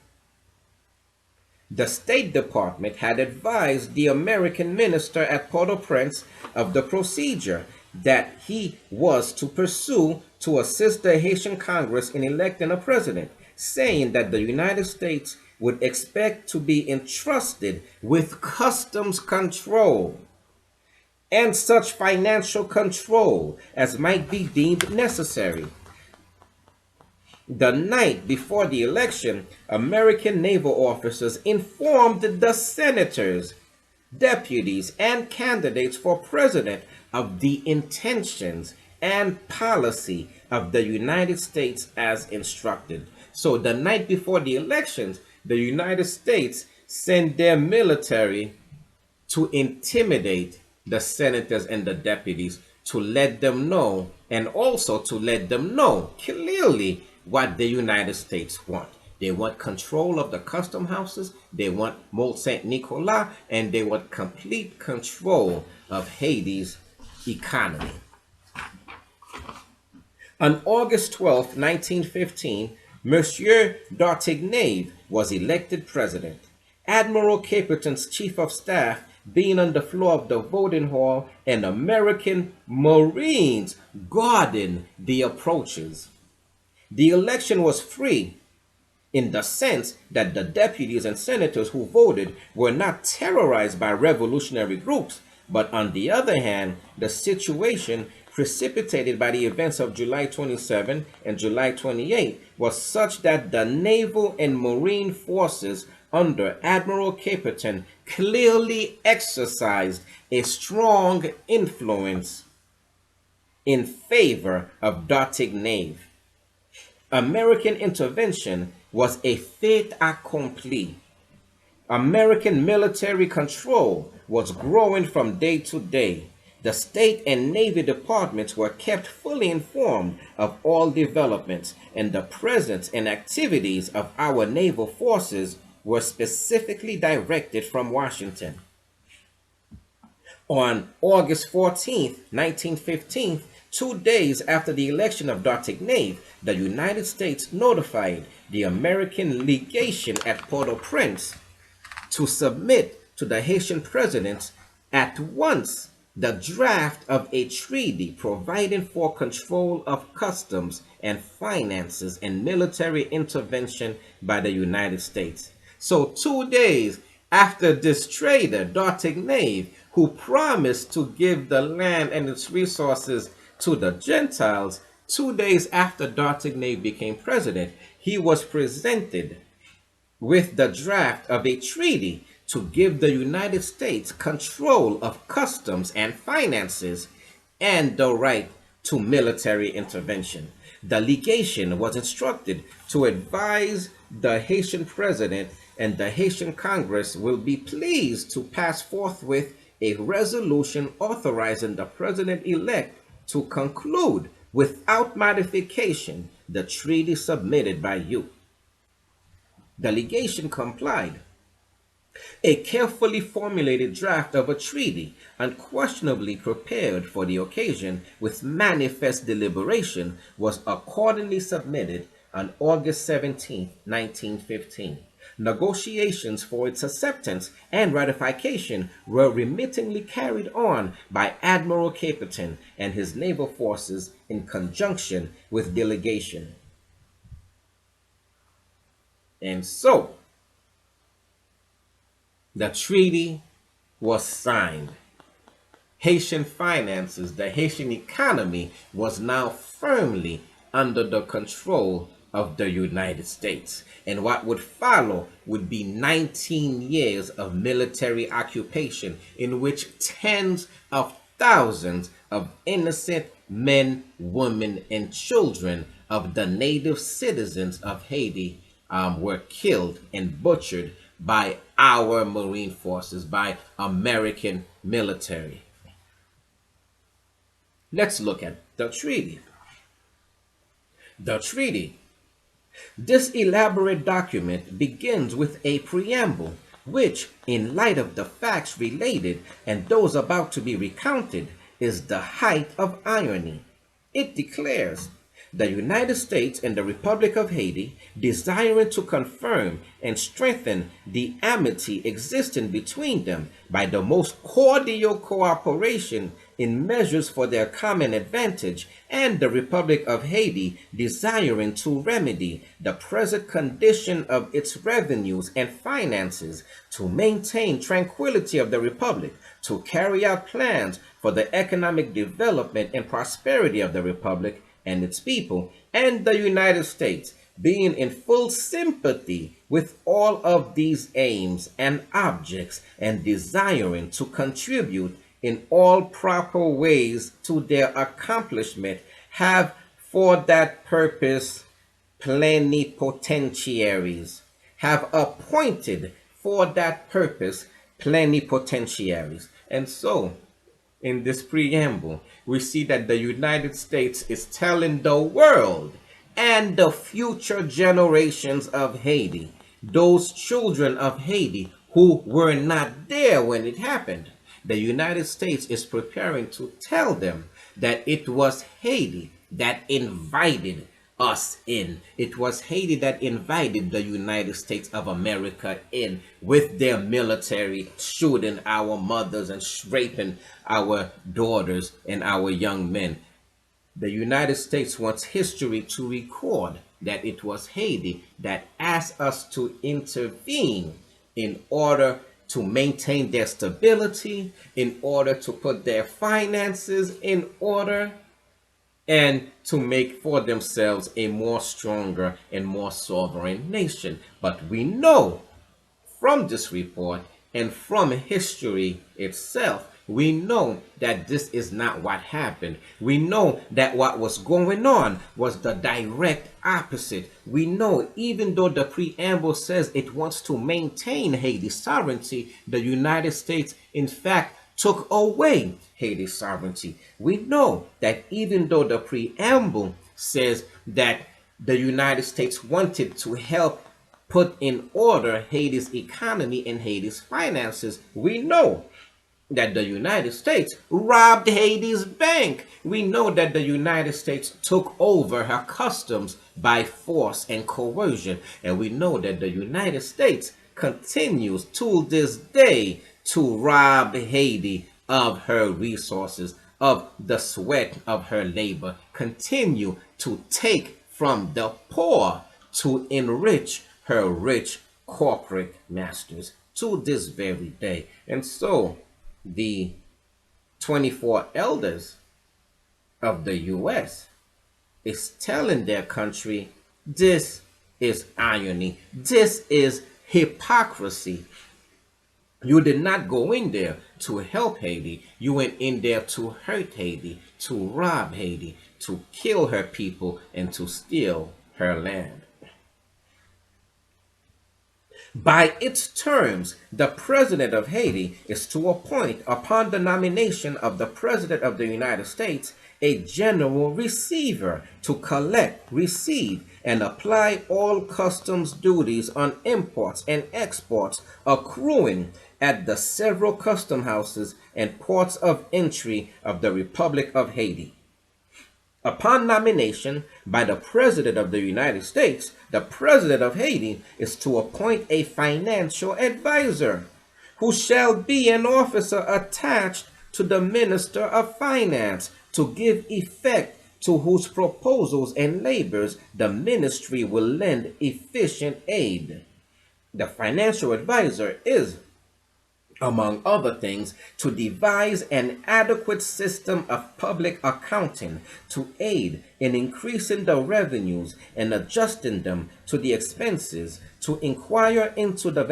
the State Department had advised the American minister at Port-au-Prince of the procedure that he was to pursue to assist the Haitian Congress in electing a president, saying that the United States would expect to be entrusted with customs control and such financial control as might be deemed necessary. The night before the election, American naval officers informed the senators, deputies, and candidates for president of the intentions and policy of the United States as instructed. So the night before the elections, the United States sent their military to intimidate the senators and the deputies, to let them know, and also to let them know clearly what the United States want. They want control of the custom houses, they want Mont Saint Nicolas, and they want complete control of Haiti's economy. On August 12, 1915, Monsieur d'Artignave was elected president. Admiral Caperton's chief of staff being on the floor of the voting hall and American Marines guarding the approaches. The election was free in the sense that the deputies and senators who voted were not terrorized by revolutionary groups, but on the other hand, the situation precipitated by the events of July 27 and July 28 was such that the naval and marine forces under Admiral Caperton clearly exercised a strong influence in favor of Dartignave. American intervention was a fait accompli. American military control was growing from day to day. The State and Navy departments were kept fully informed of all developments, and the presence and activities of our naval forces were specifically directed from Washington. On August 14th, 1915, 2 days after the election of Dartignave, the United States notified the American legation at Port-au-Prince to submit to the Haitian president at once the draft of a treaty providing for control of customs and finances and military intervention by the United States. So 2 days after this trader, Dartignave, who promised to give the land and its resources to the Gentiles, 2 days after Dartignave became president, he was presented with the draft of a treaty to give the United States control of customs and finances and the right to military intervention. The legation was instructed to advise the Haitian president, and the Haitian Congress will be pleased to pass forthwith a resolution authorizing the president-elect to conclude without modification the treaty submitted by you. The legation complied. A carefully formulated draft of a treaty, unquestionably prepared for the occasion with manifest deliberation, was accordingly submitted on August 17, 1915. Negotiations for its acceptance and ratification were remittingly carried on by Admiral Capitan and his naval forces in conjunction with delegation. And so, the treaty was signed. Haitian finances, the Haitian economy was now firmly under the control of the United States. And what would follow would be 19 years of military occupation in which tens of thousands of innocent men, women, and children of the native citizens of Haiti were killed and butchered by our Marine forces, by American military. Let's look at the treaty. The treaty. This elaborate document begins with a preamble, which, in light of the facts related and those about to be recounted, is the height of irony. It declares, the United States and the Republic of Haiti, desiring to confirm and strengthen the amity existing between them by the most cordial cooperation in measures for their common advantage, and the Republic of Haiti desiring to remedy the present condition of its revenues and finances, to maintain tranquility of the Republic, to carry out plans for the economic development and prosperity of the Republic and its people, and the United States, being in full sympathy with all of these aims and objects, and desiring to contribute in all proper ways to their accomplishment, have for that purpose plenipotentiaries, have appointed for that purpose plenipotentiaries. And so, in this preamble, we see that the United States is telling the world and the future generations of Haiti, those children of Haiti who were not there when it happened, the United States is preparing to tell them that it was Haiti that invited us in. It was Haiti that invited the United States of America in with their military, shooting our mothers and raping our daughters and our young men. The United States wants history to record that it was Haiti that asked us to intervene in order to maintain their stability, in order to put their finances in order, and to make for themselves a more stronger and more sovereign nation. But we know from this report and from history itself We know that this is not what happened. We know that what was going on was the direct opposite. We know even though the preamble says it wants to maintain Haiti's sovereignty, the United States, in fact, took away Haiti's sovereignty. We know that even though the preamble says that the United States wanted to help put in order Haiti's economy and Haiti's finances, we know that the United States robbed Haiti's bank. We know that the United States took over her customs by force and coercion. And we know that the United States continues to this day to rob Haiti of her resources, of the sweat of her labor, continue to take from the poor to enrich her rich corporate masters to this very day. And so the 24 elders of the U.S. is telling their country, this is irony, this is hypocrisy. You did not go in there to help Haiti. You went in there to hurt Haiti, to rob Haiti, to kill her people, and to steal her land. By its terms, the president of Haiti is to appoint, upon the nomination of the president of the United States, a general receiver to collect, receive, and apply all customs duties on imports and exports accruing at the several custom houses and ports of entry of the Republic of Haiti. Upon nomination by the President of the United States, the President of Haiti is to appoint a financial advisor who shall be an officer attached to the Minister of Finance to give effect to whose proposals and labors the ministry will lend efficient aid. The financial advisor is, among other things, to devise an adequate system of public accounting to aid in increasing the revenues and adjusting them to the expenses, to inquire into the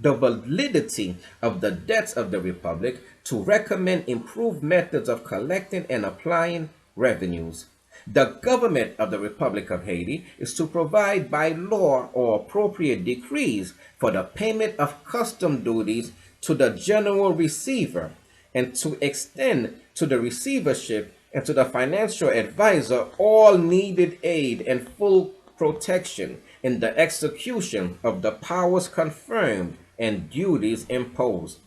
validity of the debts of the Republic, to recommend improved methods of collecting and applying revenues. The government of the Republic of Haiti is to provide by law or appropriate decrees for the payment of custom duties to the general receiver, and to extend to the receivership and to the financial advisor all needed aid and full protection in the execution of the powers confirmed and duties imposed.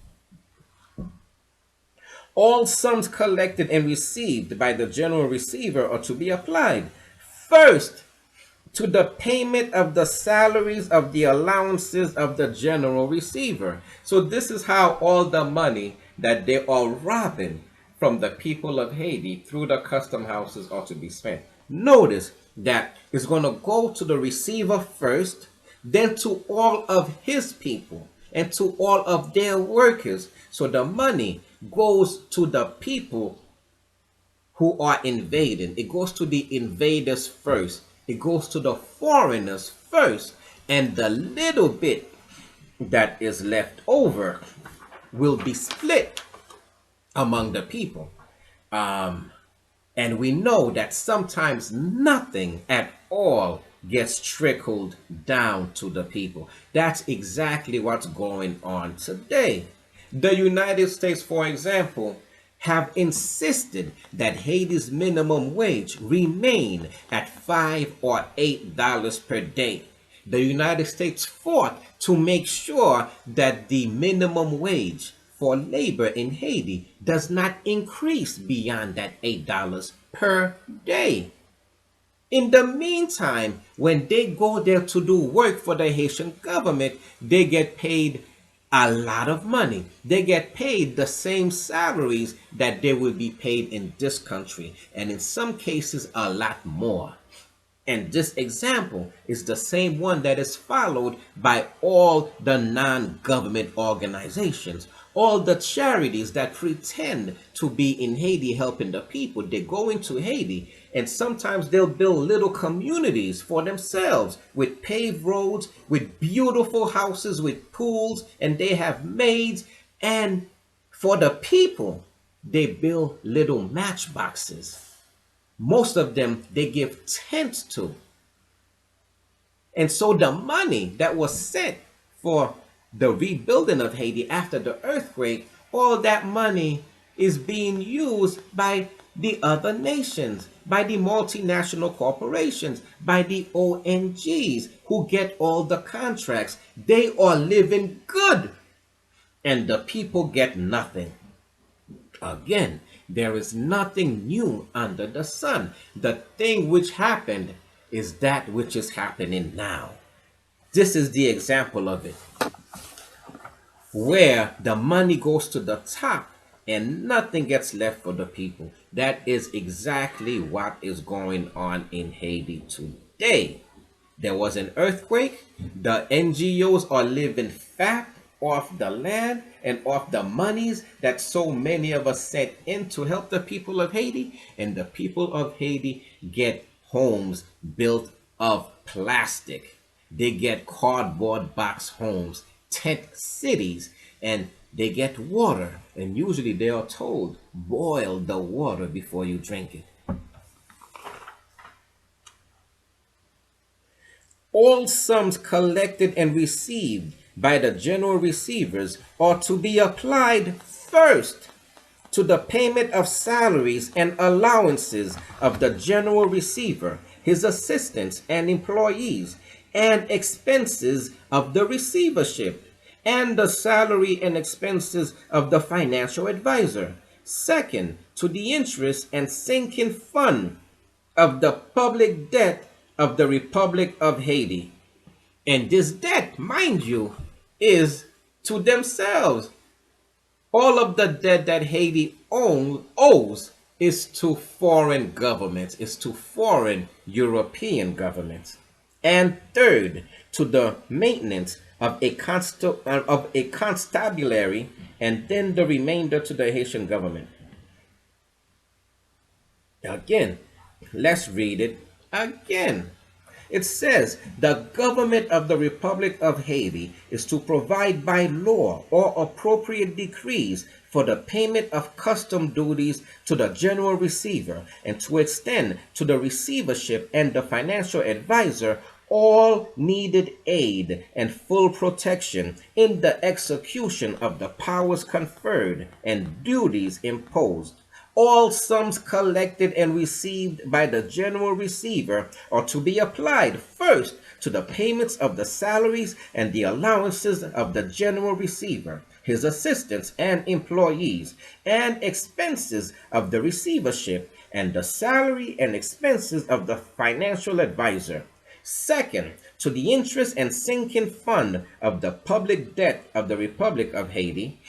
All sums collected and received by the general receiver are to be applied first to the payment of the salaries of the allowances of the general receiver. So this is how all the money that they are robbing from the people of Haiti through the custom houses are to be spent. Notice that it's going to go to the receiver first, then to all of his people and to all of their workers. So the money goes to the people who are invading. It goes to the invaders first. It goes to the foreigners first, and the little bit that is left over will be split among the people. And we know that sometimes nothing at all gets trickled down to the people. That's exactly what's going on today. The United States, for example, have insisted that Haiti's minimum wage remain at $5 or $8 per day. The United States fought to make sure that the minimum wage for labor in Haiti does not increase beyond that $8 per day. In the meantime, when they go there to do work for the Haitian government, they get paid a lot of money. They get paid the same salaries that they will be paid in this country, and in some cases a lot more. And this example is the same one that is followed by all the non-government organizations, all the charities that pretend to be in Haiti helping the people. They go into Haiti and sometimes they'll build little communities for themselves with paved roads, with beautiful houses, with pools, and they have maids. And for the people, they build little matchboxes. Most of them they give tents to. And so the money that was sent for the rebuilding of Haiti after the earthquake, all that money is being used by the other nations, by the multinational corporations, by the ONGs who get all the contracts. They are living good, and the people get nothing. Again, there is nothing new under the sun. The thing which happened is that which is happening now. This is the example of it, where the money goes to the top and nothing gets left for the people. That is exactly what is going on in Haiti today. There was an earthquake. The NGOs are living fat off the land and off the monies that so many of us sent in to help the people of Haiti. And the people of Haiti get homes built of plastic. They get cardboard box homes, tent cities, and they get water. And usually they are told, boil the water before you drink it. All sums collected and received by the general receivers are to be applied first to the payment of salaries and allowances of the general receiver, his assistants and employees, and expenses of the receivership, and the salary and expenses of the financial advisor. Second, to the interest and sinking fund of the public debt of the Republic of Haiti. And this debt, mind you, is to themselves. All of the debt that Haiti owes is to foreign governments, is to foreign European governments. And third, to the maintenance of a constabulary, and then the remainder to the Haitian government. Again, let's read it again. It says the government of the Republic of Haiti is to provide by law or appropriate decrees for the payment of custom duties to the general receiver, and to extend to the receivership and the financial advisor all needed aid and full protection in the execution of the powers conferred and duties imposed. All sums collected and received by the general receiver are to be applied first to the payments of the salaries and the allowances of the general receiver, his assistants and employees, and expenses of the receivership, and the salary and expenses of the financial advisor. Second, to the interest and sinking fund of the public debt of the Republic of Haiti.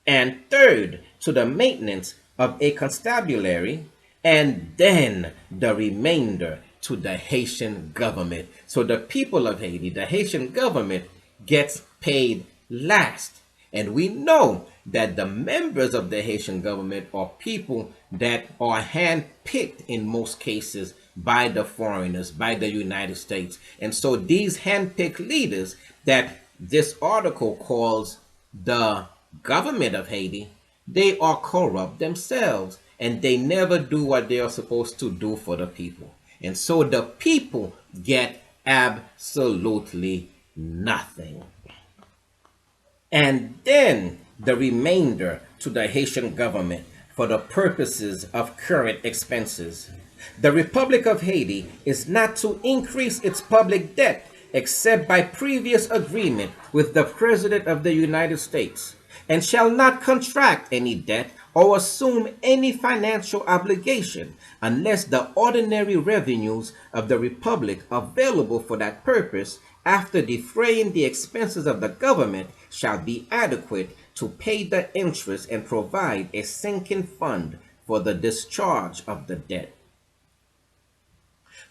And third, to the maintenance of a constabulary, and then the remainder to the Haitian government. So the people of Haiti, the Haitian government, gets paid last. And we know that the members of the Haitian government are people that are handpicked in most cases by the foreigners, by the United States. And so these handpicked leaders that this article calls the government of Haiti, they are corrupt themselves, and they never do what they are supposed to do for the people. And so the people get absolutely nothing. And then the remainder to the Haitian government for the purposes of current expenses. The Republic of Haiti is not to increase its public debt except by previous agreement with the President of the United States, and shall not contract any debt or assume any financial obligation unless the ordinary revenues of the Republic available for that purpose, after defraying the expenses of the government, shall be adequate to pay the interest and provide a sinking fund for the discharge of the debt.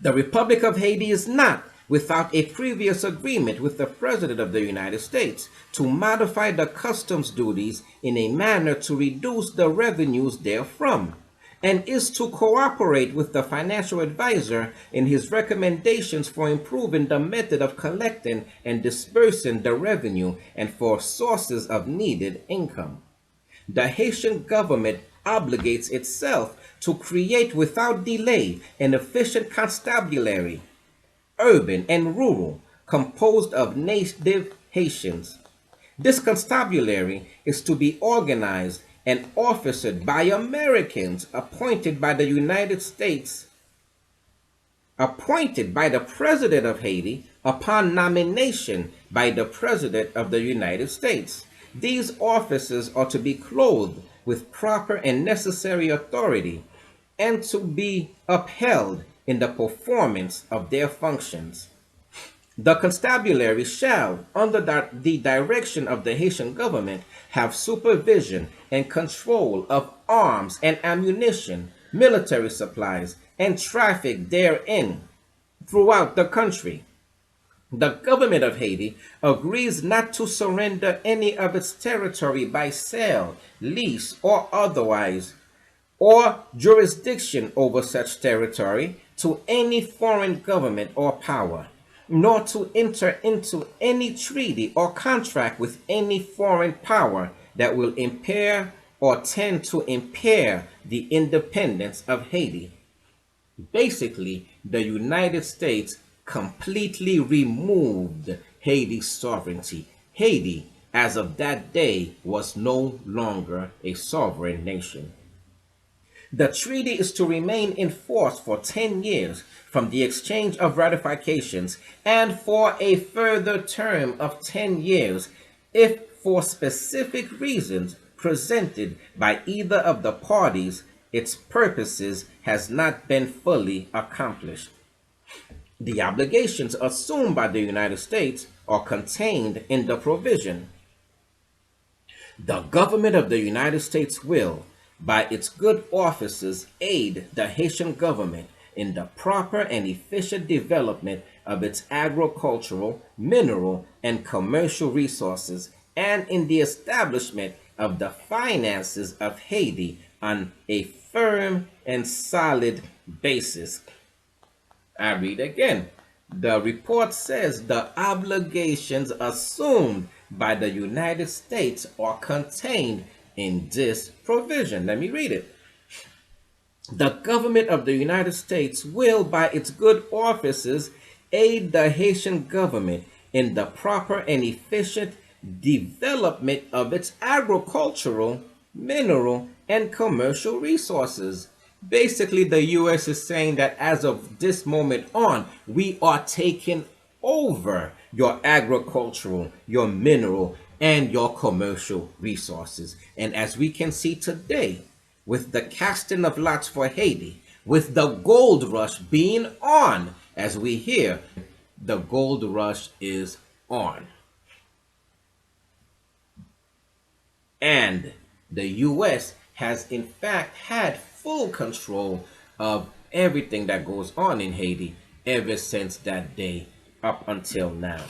The Republic of Haiti is not without a previous agreement with the President of the United States to modify the customs duties in a manner to reduce the revenues therefrom, and is to cooperate with the financial advisor in his recommendations for improving the method of collecting and dispersing the revenue and for sources of needed income. The Haitian government obligates itself to create without delay an efficient constabulary, urban and rural, composed of native Haitians. This constabulary is to be organized and officered by Americans appointed by the President of Haiti upon nomination by the President of the United States. These officers are to be clothed with proper and necessary authority and to be upheld in the performance of their functions. The constabulary shall, under the direction of the Haitian government, have supervision and control of arms and ammunition, military supplies, and traffic therein throughout the country. The government of Haiti agrees not to surrender any of its territory by sale, lease, or otherwise, or jurisdiction over such territory to any foreign government or power, nor to enter into any treaty or contract with any foreign power that will impair or tend to impair the independence of Haiti. Basically, the United States completely removed Haiti's sovereignty. Haiti, as of that day, was no longer a sovereign nation. The treaty is to remain in force for 10 years from the exchange of ratifications and for a further term of 10 years if for specific reasons presented by either of the parties its purposes has not been fully accomplished. The obligations assumed by the United States are contained in the provision. The government of the United States will, by its good offices, aid the Haitian government in the proper and efficient development of its agricultural, mineral, and commercial resources, and in the establishment of the finances of Haiti on a firm and solid basis. I read again. The report says the obligations assumed by the United States are contained in this provision. Let me read it. The government of the United States will, by its good offices, aid the Haitian government in the proper and efficient development of its agricultural, mineral, and commercial resources. Basically, the U.S. is saying that as of this moment on, we are taking over your agricultural, your mineral, and your commercial resources. And as we can see today, with the casting of lots for Haiti, with the gold rush being on, as we hear, the gold rush is on. And the U.S. has in fact had full control of everything that goes on in Haiti ever since that day up until now.